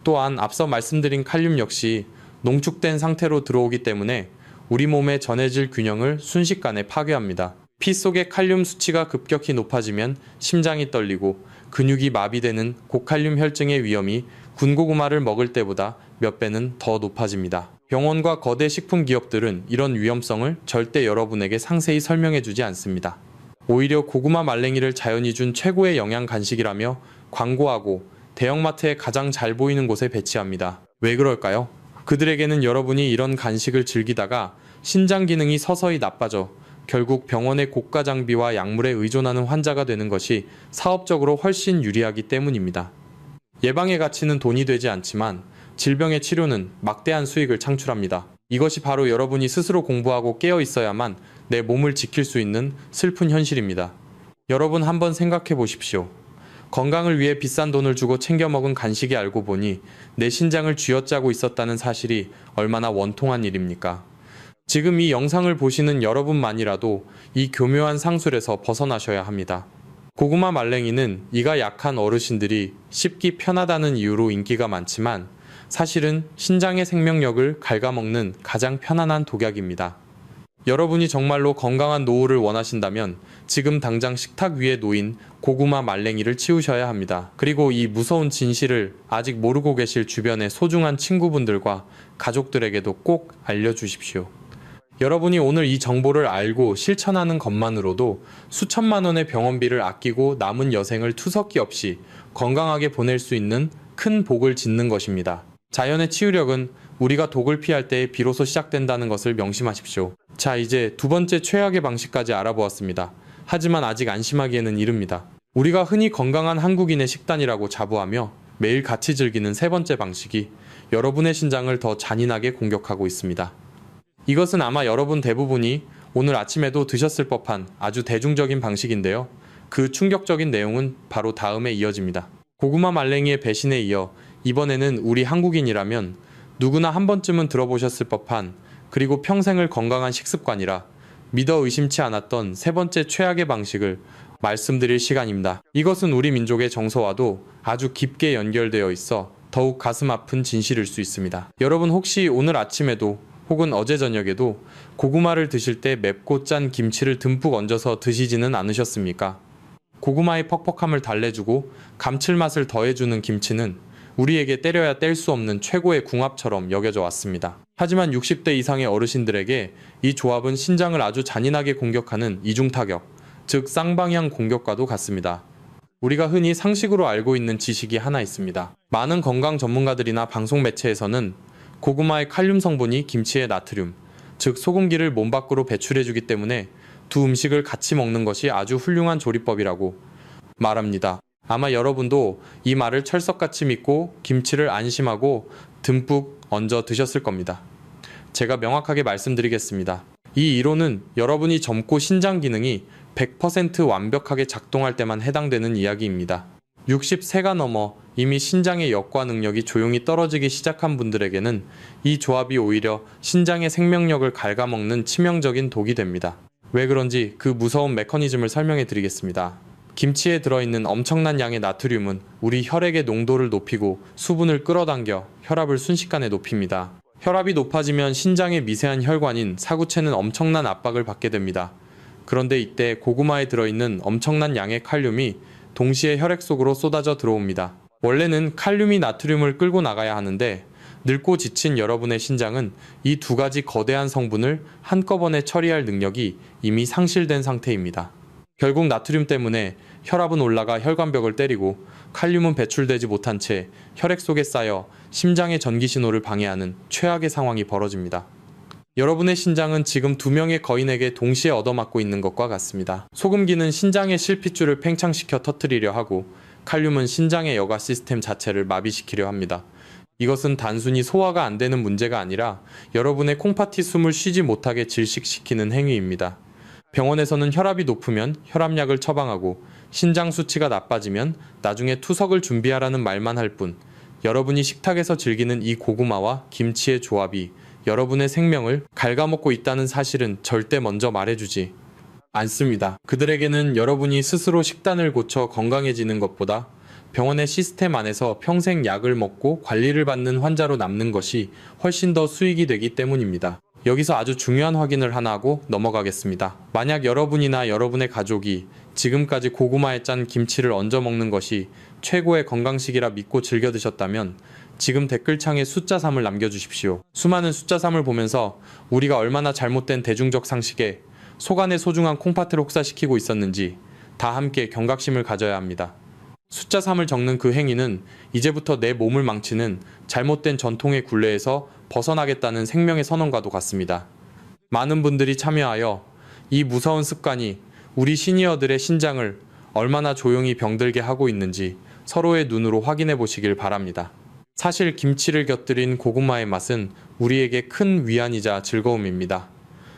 또한 앞서 말씀드린 칼륨 역시 농축된 상태로 들어오기 때문에 우리 몸의 전해질 균형을 순식간에 파괴합니다. 피 속의 칼륨 수치가 급격히 높아지면 심장이 떨리고 근육이 마비되는 고칼륨 혈증의 위험이 군고구마를 먹을 때보다 몇 배는 더 높아집니다. 병원과 거대 식품 기업들은 이런 위험성을 절대 여러분에게 상세히 설명해주지 않습니다. 오히려 고구마 말랭이를 자연이 준 최고의 영양 간식이라며 광고하고 대형마트에 가장 잘 보이는 곳에 배치합니다. 왜 그럴까요? 그들에게는 여러분이 이런 간식을 즐기다가 신장 기능이 서서히 나빠져 결국 병원의 고가 장비와 약물에 의존하는 환자가 되는 것이 사업적으로 훨씬 유리하기 때문입니다. 예방의 가치는 돈이 되지 않지만 질병의 치료는 막대한 수익을 창출합니다. 이것이 바로 여러분이 스스로 공부하고 깨어 있어야만 내 몸을 지킬 수 있는 슬픈 현실입니다. 여러분 한번 생각해 보십시오. 건강을 위해 비싼 돈을 주고 챙겨 먹은 간식이 알고 보니 내 신장을 쥐어짜고 있었다는 사실이 얼마나 원통한 일입니까? 지금 이 영상을 보시는 여러분만이라도 이 교묘한 상술에서 벗어나셔야 합니다. 고구마 말랭이는 이가 약한 어르신들이 씹기 편하다는 이유로 인기가 많지만 사실은 신장의 생명력을 갉아먹는 가장 편안한 독약입니다. 여러분이 정말로 건강한 노후를 원하신다면 지금 당장 식탁 위에 놓인 고구마 말랭이를 치우셔야 합니다. 그리고 이 무서운 진실을 아직 모르고 계실 주변의 소중한 친구분들과 가족들에게도 꼭 알려주십시오. 여러분이 오늘 이 정보를 알고 실천하는 것만으로도 수천만 원의 병원비를 아끼고 남은 여생을 투석기 없이 건강하게 보낼 수 있는 큰 복을 짓는 것입니다. 자연의 치유력은 우리가 독을 피할 때 비로소 시작된다는 것을 명심하십시오. 자, 이제 두 번째 최악의 방식까지 알아보았습니다. 하지만 아직 안심하기에는 이릅니다. 우리가 흔히 건강한 한국인의 식단이라고 자부하며 매일 같이 즐기는 세 번째 방식이 여러분의 신장을 더 잔인하게 공격하고 있습니다. 이것은 아마 여러분 대부분이 오늘 아침에도 드셨을 법한 아주 대중적인 방식인데요. 그 충격적인 내용은 바로 다음에 이어집니다. 고구마 말랭이의 배신에 이어 이번에는 우리 한국인이라면 누구나 한 번쯤은 들어보셨을 법한, 그리고 평생을 건강한 식습관이라 믿어 의심치 않았던 세 번째 최악의 방식을 말씀드릴 시간입니다. 이것은 우리 민족의 정서와도 아주 깊게 연결되어 있어 더욱 가슴 아픈 진실일 수 있습니다. 여러분 혹시 오늘 아침에도 혹은 어제 저녁에도 고구마를 드실 때 맵고 짠 김치를 듬뿍 얹어서 드시지는 않으셨습니까? 고구마의 퍽퍽함을 달래주고 감칠맛을 더해주는 김치는 우리에게 때려야 뗄 수 없는 최고의 궁합처럼 여겨져 왔습니다. 하지만 60대 이상의 어르신들에게 이 조합은 신장을 아주 잔인하게 공격하는 이중타격, 즉 쌍방향 공격과도 같습니다. 우리가 흔히 상식으로 알고 있는 지식이 하나 있습니다. 많은 건강 전문가들이나 방송 매체에서는 고구마의 칼륨 성분이 김치의 나트륨, 즉 소금기를 몸 밖으로 배출해주기 때문에 두 음식을 같이 먹는 것이 아주 훌륭한 조리법이라고 말합니다. 아마 여러분도 이 말을 철석같이 믿고 김치를 안심하고 듬뿍 얹어 드셨을 겁니다. 제가 명확하게 말씀드리겠습니다. 이 이론은 여러분이 젊고 신장 기능이 100% 완벽하게 작동할 때만 해당되는 이야기입니다. 60세가 넘어 이미 신장의 역과 능력이 조용히 떨어지기 시작한 분들에게는 이 조합이 오히려 신장의 생명력을 갉아먹는 치명적인 독이 됩니다. 왜 그런지 그 무서운 메커니즘을 설명해 드리겠습니다. 김치에 들어있는 엄청난 양의 나트륨은 우리 혈액의 농도를 높이고 수분을 끌어당겨 혈압을 순식간에 높입니다. 혈압이 높아지면 신장의 미세한 혈관인 사구체는 엄청난 압박을 받게 됩니다. 그런데 이때 고구마에 들어있는 엄청난 양의 칼륨이 동시에 혈액 속으로 쏟아져 들어옵니다. 원래는 칼륨이 나트륨을 끌고 나가야 하는데 늙고 지친 여러분의 신장은 이 두 가지 거대한 성분을 한꺼번에 처리할 능력이 이미 상실된 상태입니다. 결국 나트륨 때문에 혈압은 올라가 혈관벽을 때리고 칼륨은 배출되지 못한 채 혈액 속에 쌓여 심장의 전기 신호를 방해하는 최악의 상황이 벌어집니다. 여러분의 신장은 지금 두 명의 거인에게 동시에 얻어맞고 있는 것과 같습니다. 소금기는 신장의 실핏줄을 팽창시켜 터뜨리려 하고 칼륨은 신장의 여가 시스템 자체를 마비시키려 합니다. 이것은 단순히 소화가 안 되는 문제가 아니라 여러분의 콩팥이 숨을 쉬지 못하게 질식시키는 행위입니다. 병원에서는 혈압이 높으면 혈압약을 처방하고 신장 수치가 나빠지면 나중에 투석을 준비하라는 말만 할 뿐, 여러분이 식탁에서 즐기는 이 고구마와 김치의 조합이 여러분의 생명을 갉아먹고 있다는 사실은 절대 먼저 말해주지 않습니다. 그들에게는 여러분이 스스로 식단을 고쳐 건강해지는 것보다 병원의 시스템 안에서 평생 약을 먹고 관리를 받는 환자로 남는 것이 훨씬 더 수익이 되기 때문입니다. 여기서 아주 중요한 확인을 하나 하고 넘어가겠습니다. 만약 여러분이나 여러분의 가족이 지금까지 고구마에 짠 김치를 얹어 먹는 것이 최고의 건강식이라 믿고 즐겨 드셨다면 지금 댓글창에 숫자 3을 남겨주십시오. 수많은 숫자 3을 보면서 우리가 얼마나 잘못된 대중적 상식에 속안의 소중한 콩팥을 혹사시키고 있었는지 다 함께 경각심을 가져야 합니다. 숫자 3을 적는 그 행위는 이제부터 내 몸을 망치는 잘못된 전통의 굴레에서 벗어나겠다는 생명의 선언과도 같습니다. 많은 분들이 참여하여 이 무서운 습관이 우리 시니어들의 신장을 얼마나 조용히 병들게 하고 있는지 서로의 눈으로 확인해 보시길 바랍니다. 사실 김치를 곁들인 고구마의 맛은 우리에게 큰 위안이자 즐거움입니다.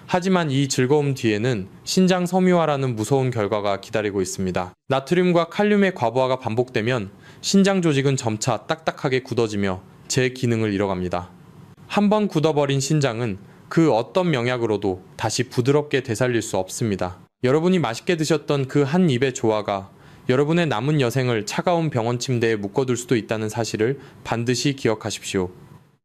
하지만 이 즐거움 뒤에는 신장 섬유화라는 무서운 결과가 기다리고 있습니다. 나트륨과 칼륨의 과부하가 반복되면 신장 조직은 점차 딱딱하게 굳어지며 제 기능을 잃어갑니다. 한번 굳어버린 신장은 그 어떤 명약으로도 다시 부드럽게 되살릴 수 없습니다. 여러분이 맛있게 드셨던 그 한 입의 조화가 여러분의 남은 여생을 차가운 병원 침대에 묶어둘 수도 있다는 사실을 반드시 기억하십시오.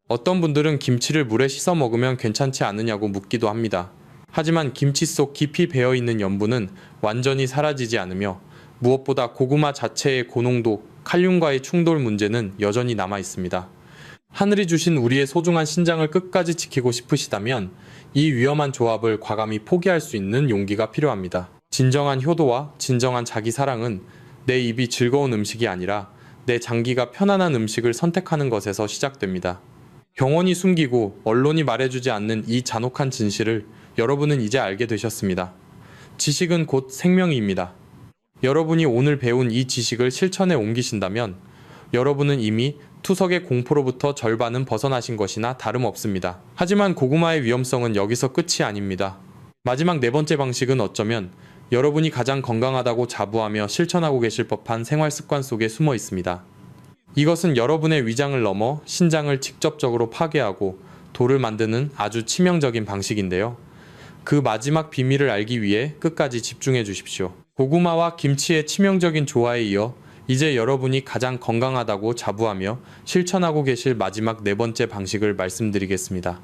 어떤 분들은 김치를 물에 씻어 먹으면 괜찮지 않느냐고 묻기도 합니다. 하지만 김치 속 깊이 배어있는 염분은 완전히 사라지지 않으며 무엇보다 고구마 자체의 고농도 칼륨과의 충돌 문제는 여전히 남아 있습니다. 하늘이 주신 우리의 소중한 신장을 끝까지 지키고 싶으시다면 이 위험한 조합을 과감히 포기할 수 있는 용기가 필요합니다. 진정한 효도와 진정한 자기 사랑은 내 입이 즐거운 음식이 아니라 내 장기가 편안한 음식을 선택하는 것에서 시작됩니다. 병원이 숨기고 언론이 말해주지 않는 이 잔혹한 진실을 여러분은 이제 알게 되셨습니다. 지식은 곧 생명입니다. 여러분이 오늘 배운 이 지식을 실천에 옮기신다면 여러분은 이미 투석의 공포로부터 절반은 벗어나신 것이나 다름없습니다. 하지만 고구마의 위험성은 여기서 끝이 아닙니다. 마지막 네 번째 방식은 어쩌면 여러분이 가장 건강하다고 자부하며 실천하고 계실 법한 생활 습관 속에 숨어 있습니다. 이것은 여러분의 위장을 넘어 신장을 직접적으로 파괴하고 돌을 만드는 아주 치명적인 방식인데요. 그 마지막 비밀을 알기 위해 끝까지 집중해 주십시오. 고구마와 김치의 치명적인 조화에 이어 이제 여러분이 가장 건강하다고 자부하며 실천하고 계실 마지막 네 번째 방식을 말씀드리겠습니다.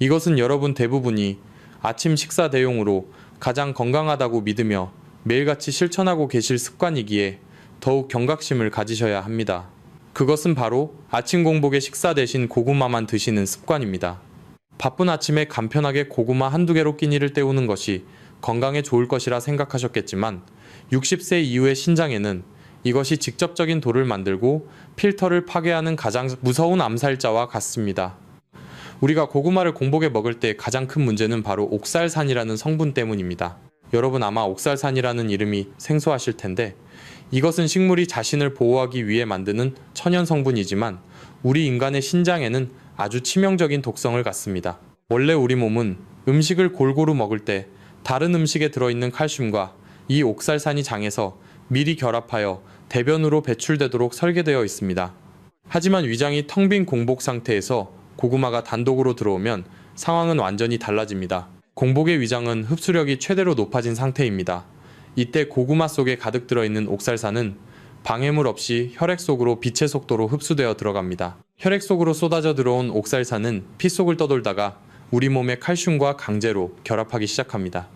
이것은 여러분 대부분이 아침 식사 대용으로 가장 건강하다고 믿으며 매일같이 실천하고 계실 습관이기에 더욱 경각심을 가지셔야 합니다. 그것은 바로 아침 공복에 식사 대신 고구마만 드시는 습관입니다. 바쁜 아침에 간편하게 고구마 한두 개로 끼니를 때우는 것이 건강에 좋을 것이라 생각하셨겠지만 60세 이후의 신장에는 이것이 직접적인 돌을 만들고 필터를 파괴하는 가장 무서운 암살자와 같습니다. 우리가 고구마를 공복에 먹을 때 가장 큰 문제는 바로 옥살산이라는 성분 때문입니다. 여러분 아마 옥살산이라는 이름이 생소하실 텐데 이것은 식물이 자신을 보호하기 위해 만드는 천연 성분이지만 우리 인간의 신장에는 아주 치명적인 독성을 갖습니다. 원래 우리 몸은 음식을 골고루 먹을 때 다른 음식에 들어있는 칼슘과 이 옥살산이 장에서 미리 결합하여 대변으로 배출되도록 설계되어 있습니다. 하지만 위장이 텅 빈 공복 상태에서 고구마가 단독으로 들어오면 상황은 완전히 달라집니다. 공복의 위장은 흡수력이 최대로 높아진 상태입니다. 이때 고구마 속에 가득 들어있는 옥살산은 방해물 없이 혈액 속으로 빛의 속도로 흡수되어 들어갑니다. 혈액 속으로 쏟아져 들어온 옥살산은 피 속을 떠돌다가 우리 몸의 칼슘과 강제로 결합하기 시작합니다.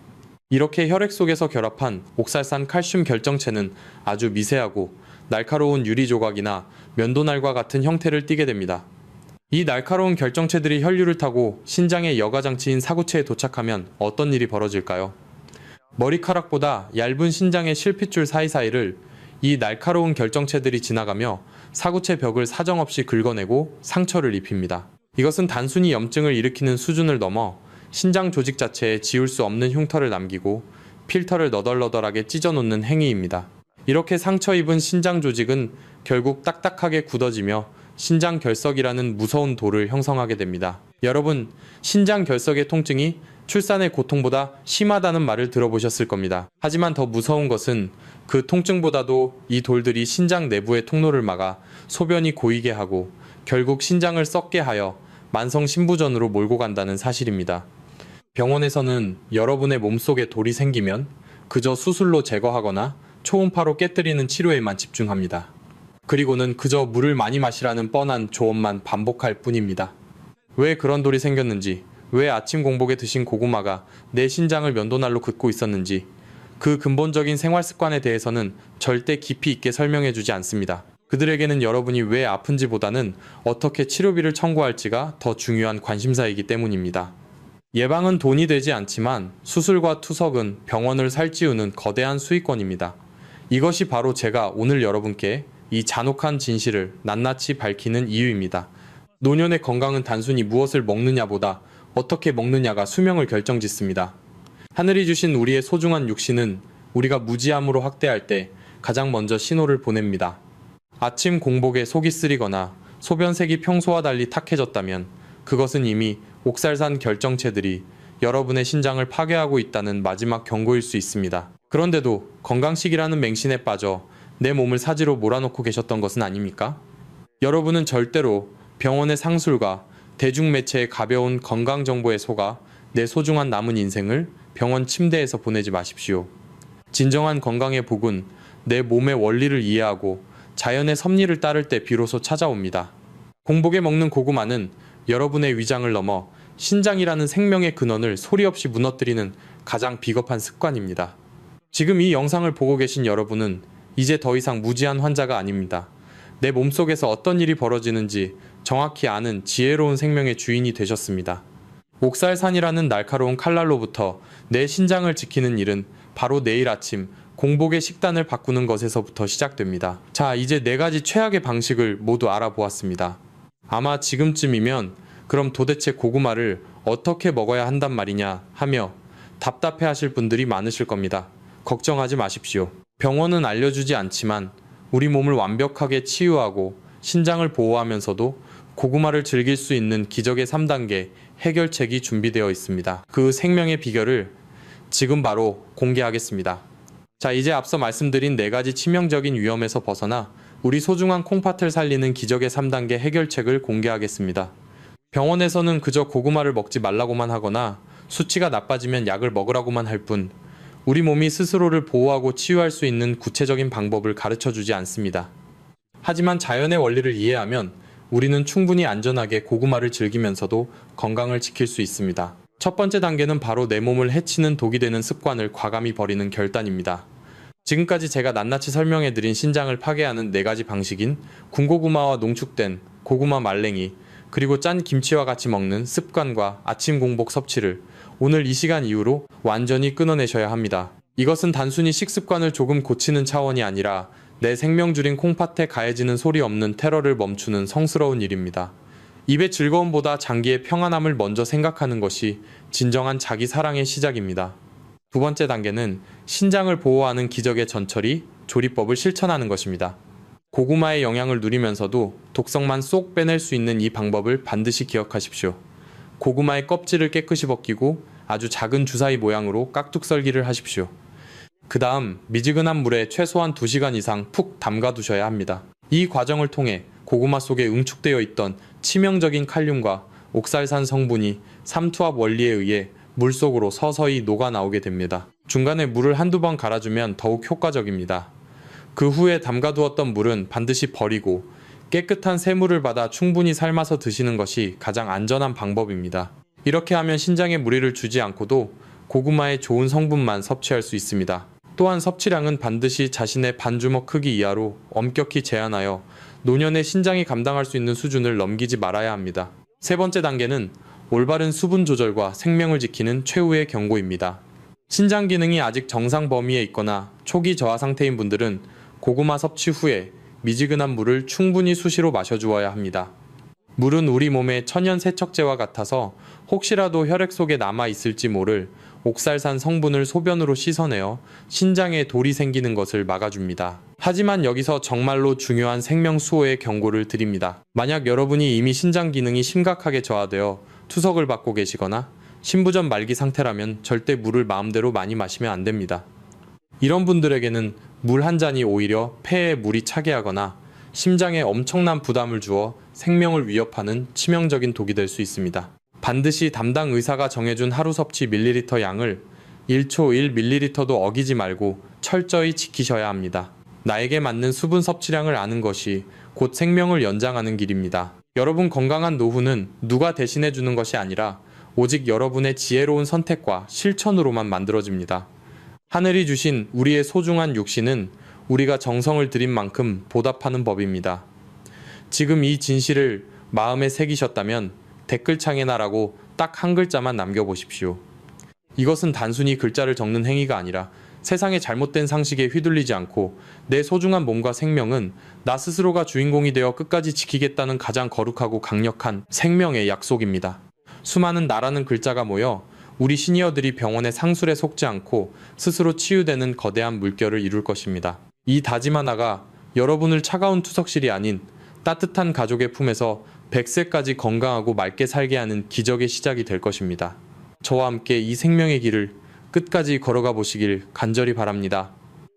이렇게 혈액 속에서 결합한 옥살산 칼슘 결정체는 아주 미세하고 날카로운 유리 조각이나 면도날과 같은 형태를 띠게 됩니다. 이 날카로운 결정체들이 혈류를 타고 신장의 여가장치인 사구체에 도착하면 어떤 일이 벌어질까요? 머리카락보다 얇은 신장의 실핏줄 사이사이를 이 날카로운 결정체들이 지나가며 사구체 벽을 사정없이 긁어내고 상처를 입힙니다. 이것은 단순히 염증을 일으키는 수준을 넘어 신장 조직 자체에 지울 수 없는 흉터를 남기고 필터를 너덜너덜하게 찢어놓는 행위입니다. 이렇게 상처 입은 신장 조직은 결국 딱딱하게 굳어지며 신장 결석이라는 무서운 돌을 형성하게 됩니다. 여러분, 신장 결석의 통증이 출산의 고통보다 심하다는 말을 들어보셨을 겁니다. 하지만 더 무서운 것은 그 통증보다도 이 돌들이 신장 내부의 통로를 막아 소변이 고이게 하고 결국 신장을 썩게 하여 만성 신부전으로 몰고 간다는 사실입니다. 병원에서는 여러분의 몸속에 돌이 생기면 그저 수술로 제거하거나 초음파로 깨뜨리는 치료에만 집중합니다. 그리고는 그저 물을 많이 마시라는 뻔한 조언만 반복할 뿐입니다. 왜 그런 돌이 생겼는지, 왜 아침 공복에 드신 고구마가 내 신장을 면도날로 긋고 있었는지, 그 근본적인 생활 습관에 대해서는 절대 깊이 있게 설명해주지 않습니다. 그들에게는 여러분이 왜 아픈지보다는 어떻게 치료비를 청구할지가 더 중요한 관심사이기 때문입니다. 예방은 돈이 되지 않지만 수술과 투석은 병원을 살찌우는 거대한 수익권입니다. 이것이 바로 제가 오늘 여러분께 이 잔혹한 진실을 낱낱이 밝히는 이유입니다. 노년의 건강은 단순히 무엇을 먹느냐보다 어떻게 먹느냐가 수명을 결정짓습니다. 하늘이 주신 우리의 소중한 육신은 우리가 무지함으로 학대할 때 가장 먼저 신호를 보냅니다. 아침 공복에 속이 쓰리거나 소변색이 평소와 달리 탁해졌다면 그것은 이미 옥살산 결정체들이 여러분의 신장을 파괴하고 있다는 마지막 경고일 수 있습니다. 그런데도 건강식이라는 맹신에 빠져 내 몸을 사지로 몰아놓고 계셨던 것은 아닙니까? 여러분은 절대로 병원의 상술과 대중매체의 가벼운 건강정보에 속아 내 소중한 남은 인생을 병원 침대에서 보내지 마십시오. 진정한 건강의 복은 내 몸의 원리를 이해하고 자연의 섭리를 따를 때 비로소 찾아옵니다. 공복에 먹는 고구마는 여러분의 위장을 넘어 신장이라는 생명의 근원을 소리 없이 무너뜨리는 가장 비겁한 습관입니다. 지금 이 영상을 보고 계신 여러분은 이제 더 이상 무지한 환자가 아닙니다. 내 몸속에서 어떤 일이 벌어지는지 정확히 아는 지혜로운 생명의 주인이 되셨습니다. 옥살산이라는 날카로운 칼날로부터 내 신장을 지키는 일은 바로 내일 아침 공복의 식단을 바꾸는 것에서부터 시작됩니다. 자, 이제 4가지 최악의 방식을 모두 알아보았습니다. 아마 지금쯤이면 그럼 도대체 고구마를 어떻게 먹어야 한단 말이냐 하며 답답해 하실 분들이 많으실 겁니다. 걱정하지 마십시오. 병원은 알려주지 않지만 우리 몸을 완벽하게 치유하고 신장을 보호하면서도 고구마를 즐길 수 있는 기적의 3단계 해결책이 준비되어 있습니다. 그 생명의 비결을 지금 바로 공개하겠습니다. 자, 이제 앞서 말씀드린 4가지 치명적인 위험에서 벗어나 우리 소중한 콩팥을 살리는 기적의 3단계 해결책을 공개하겠습니다. 병원에서는 그저 고구마를 먹지 말라고만 하거나 수치가 나빠지면 약을 먹으라고만 할 뿐 우리 몸이 스스로를 보호하고 치유할 수 있는 구체적인 방법을 가르쳐주지 않습니다. 하지만 자연의 원리를 이해하면 우리는 충분히 안전하게 고구마를 즐기면서도 건강을 지킬 수 있습니다. 첫 번째 단계는 바로 내 몸을 해치는 독이 되는 습관을 과감히 버리는 결단입니다. 지금까지 제가 낱낱이 설명해드린 신장을 파괴하는 4가지 방식인 군고구마와 농축된 고구마 말랭이, 그리고 짠 김치와 같이 먹는 습관과 아침 공복 섭취를 오늘 이 시간 이후로 완전히 끊어내셔야 합니다. 이것은 단순히 식습관을 조금 고치는 차원이 아니라 내 생명줄인 콩팥에 가해지는 소리 없는 테러를 멈추는 성스러운 일입니다. 입의 즐거움보다 장기의 평안함을 먼저 생각하는 것이 진정한 자기 사랑의 시작입니다. 두 번째 단계는 신장을 보호하는 기적의 전처리, 조리법을 실천하는 것입니다. 고구마의 영양을 누리면서도 독성만 쏙 빼낼 수 있는 이 방법을 반드시 기억하십시오. 고구마의 껍질을 깨끗이 벗기고 아주 작은 주사위 모양으로 깍둑 썰기를 하십시오. 그 다음 미지근한 물에 최소한 2시간 이상 푹 담가 두셔야 합니다. 이 과정을 통해 고구마 속에 응축되어 있던 치명적인 칼륨과 옥살산 성분이 삼투압 원리에 의해 물속으로 서서히 녹아 나오게 됩니다. 중간에 물을 한두 번 갈아주면 더욱 효과적입니다. 그 후에 담가두었던 물은 반드시 버리고 깨끗한 새물을 받아 충분히 삶아서 드시는 것이 가장 안전한 방법입니다. 이렇게 하면 신장에 무리를 주지 않고도 고구마의 좋은 성분만 섭취할 수 있습니다. 또한 섭취량은 반드시 자신의 반주먹 크기 이하로 엄격히 제한하여 노년의 신장이 감당할 수 있는 수준을 넘기지 말아야 합니다. 세 번째 단계는 올바른 수분 조절과 생명을 지키는 최후의 경고입니다. 신장 기능이 아직 정상 범위에 있거나 초기 저하 상태인 분들은 고구마 섭취 후에 미지근한 물을 충분히 수시로 마셔주어야 합니다. 물은 우리 몸의 천연 세척제와 같아서 혹시라도 혈액 속에 남아있을지 모를 옥살산 성분을 소변으로 씻어내어 신장에 돌이 생기는 것을 막아줍니다. 하지만 여기서 정말로 중요한 생명 수호의 경고를 드립니다. 만약 여러분이 이미 신장 기능이 심각하게 저하되어 투석을 받고 계시거나 신부전 말기 상태라면 절대 물을 마음대로 많이 마시면 안 됩니다. 이런 분들에게는 물 한 잔이 오히려 폐에 물이 차게 하거나 심장에 엄청난 부담을 주어 생명을 위협하는 치명적인 독이 될 수 있습니다. 반드시 담당 의사가 정해준 하루 섭취 밀리리터 양을 1초 1ml도 어기지 말고 철저히 지키셔야 합니다. 나에게 맞는 수분 섭취량을 아는 것이 곧 생명을 연장하는 길입니다. 여러분 건강한 노후는 누가 대신해 주는 것이 아니라 오직 여러분의 지혜로운 선택과 실천으로만 만들어집니다. 하늘이 주신 우리의 소중한 육신은 우리가 정성을 들인 만큼 보답하는 법입니다. 지금 이 진실을 마음에 새기셨다면 댓글창에나라고 딱 한 글자만 남겨보십시오. 이것은 단순히 글자를 적는 행위가 아니라 세상의 잘못된 상식에 휘둘리지 않고 내 소중한 몸과 생명은 나 스스로가 주인공이 되어 끝까지 지키겠다는 가장 거룩하고 강력한 생명의 약속입니다. 수많은 나라는 글자가 모여 우리 시니어들이 병원의 상술에 속지 않고 스스로 치유되는 거대한 물결을 이룰 것입니다. 이 다짐 하나가 여러분을 차가운 투석실이 아닌 따뜻한 가족의 품에서 100세까지 건강하고 맑게 살게 하는 기적의 시작이 될 것입니다. 저와 함께 이 생명의 길을 끝까지 걸어가 보시길 간절히 바랍니다.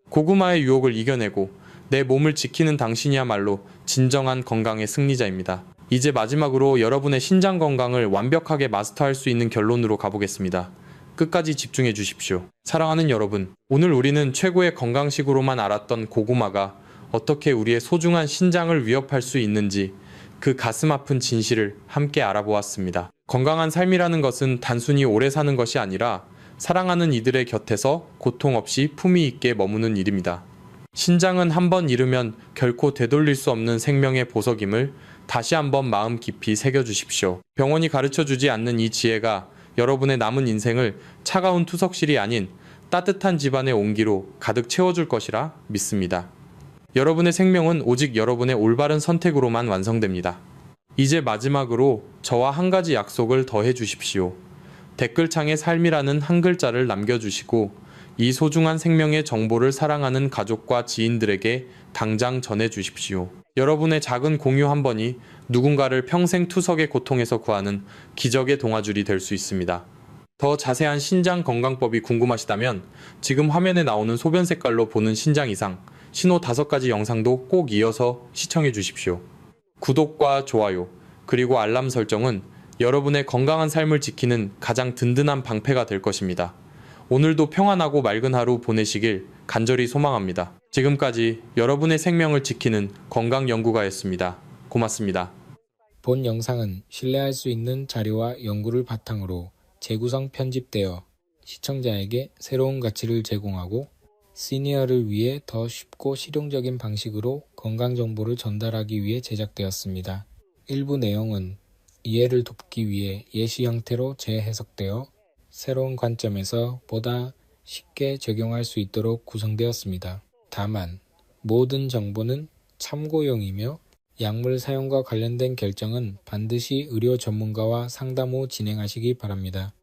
고구마의 유혹을 이겨내고 내 몸을 지키는 당신이야말로 진정한 건강의 승리자입니다. 이제 마지막으로 여러분의 신장 건강을 완벽하게 마스터할 수 있는 결론으로 가보겠습니다. 끝까지 집중해 주십시오. 사랑하는 여러분, 오늘 우리는 최고의 건강식으로만 알았던 고구마가 어떻게 우리의 소중한 신장을 위협할 수 있는지 그 가슴 아픈 진실을 함께 알아보았습니다. 건강한 삶이라는 것은 단순히 오래 사는 것이 아니라 사랑하는 이들의 곁에서 고통 없이 품위 있게 머무는 일입니다. 신장은 한번 잃으면 결코 되돌릴 수 없는 생명의 보석임을 다시 한번 마음 깊이 새겨주십시오. 병원이 가르쳐주지 않는 이 지혜가 여러분의 남은 인생을 차가운 투석실이 아닌 따뜻한 집안의 온기로 가득 채워줄 것이라 믿습니다. 여러분의 생명은 오직 여러분의 올바른 선택으로만 완성됩니다. 이제 마지막으로 저와 한 가지 약속을 더해 주십시오. 댓글창에 삶이라는 한 글자를 남겨주시고 이 소중한 생명의 정보를 사랑하는 가족과 지인들에게 당장 전해주십시오. 여러분의 작은 공유 한 번이 누군가를 평생 투석의 고통에서 구하는 기적의 동아줄이 될 수 있습니다. 더 자세한 신장 건강법이 궁금하시다면 지금 화면에 나오는 소변 색깔로 보는 신장 이상, 신호 5가지 영상도 꼭 이어서 시청해 주십시오. 구독과 좋아요, 그리고 알람 설정은 여러분의 건강한 삶을 지키는 가장 든든한 방패가 될 것입니다. 오늘도 평안하고 맑은 하루 보내시길 간절히 소망합니다. 지금까지 여러분의 생명을 지키는 건강연구가였습니다. 고맙습니다. 본 영상은 신뢰할 수 있는 자료와 연구를 바탕으로 재구성 편집되어 시청자에게 새로운 가치를 제공하고 시니어를 위해 더 쉽고 실용적인 방식으로 건강정보를 전달하기 위해 제작되었습니다. 일부 내용은 이해를 돕기 위해 예시 형태로 재해석되어 새로운 관점에서 보다 쉽게 적용할 수 있도록 구성되었습니다. 다만 모든 정보는 참고용이며 약물 사용과 관련된 결정은 반드시 의료 전문가와 상담 후 진행하시기 바랍니다.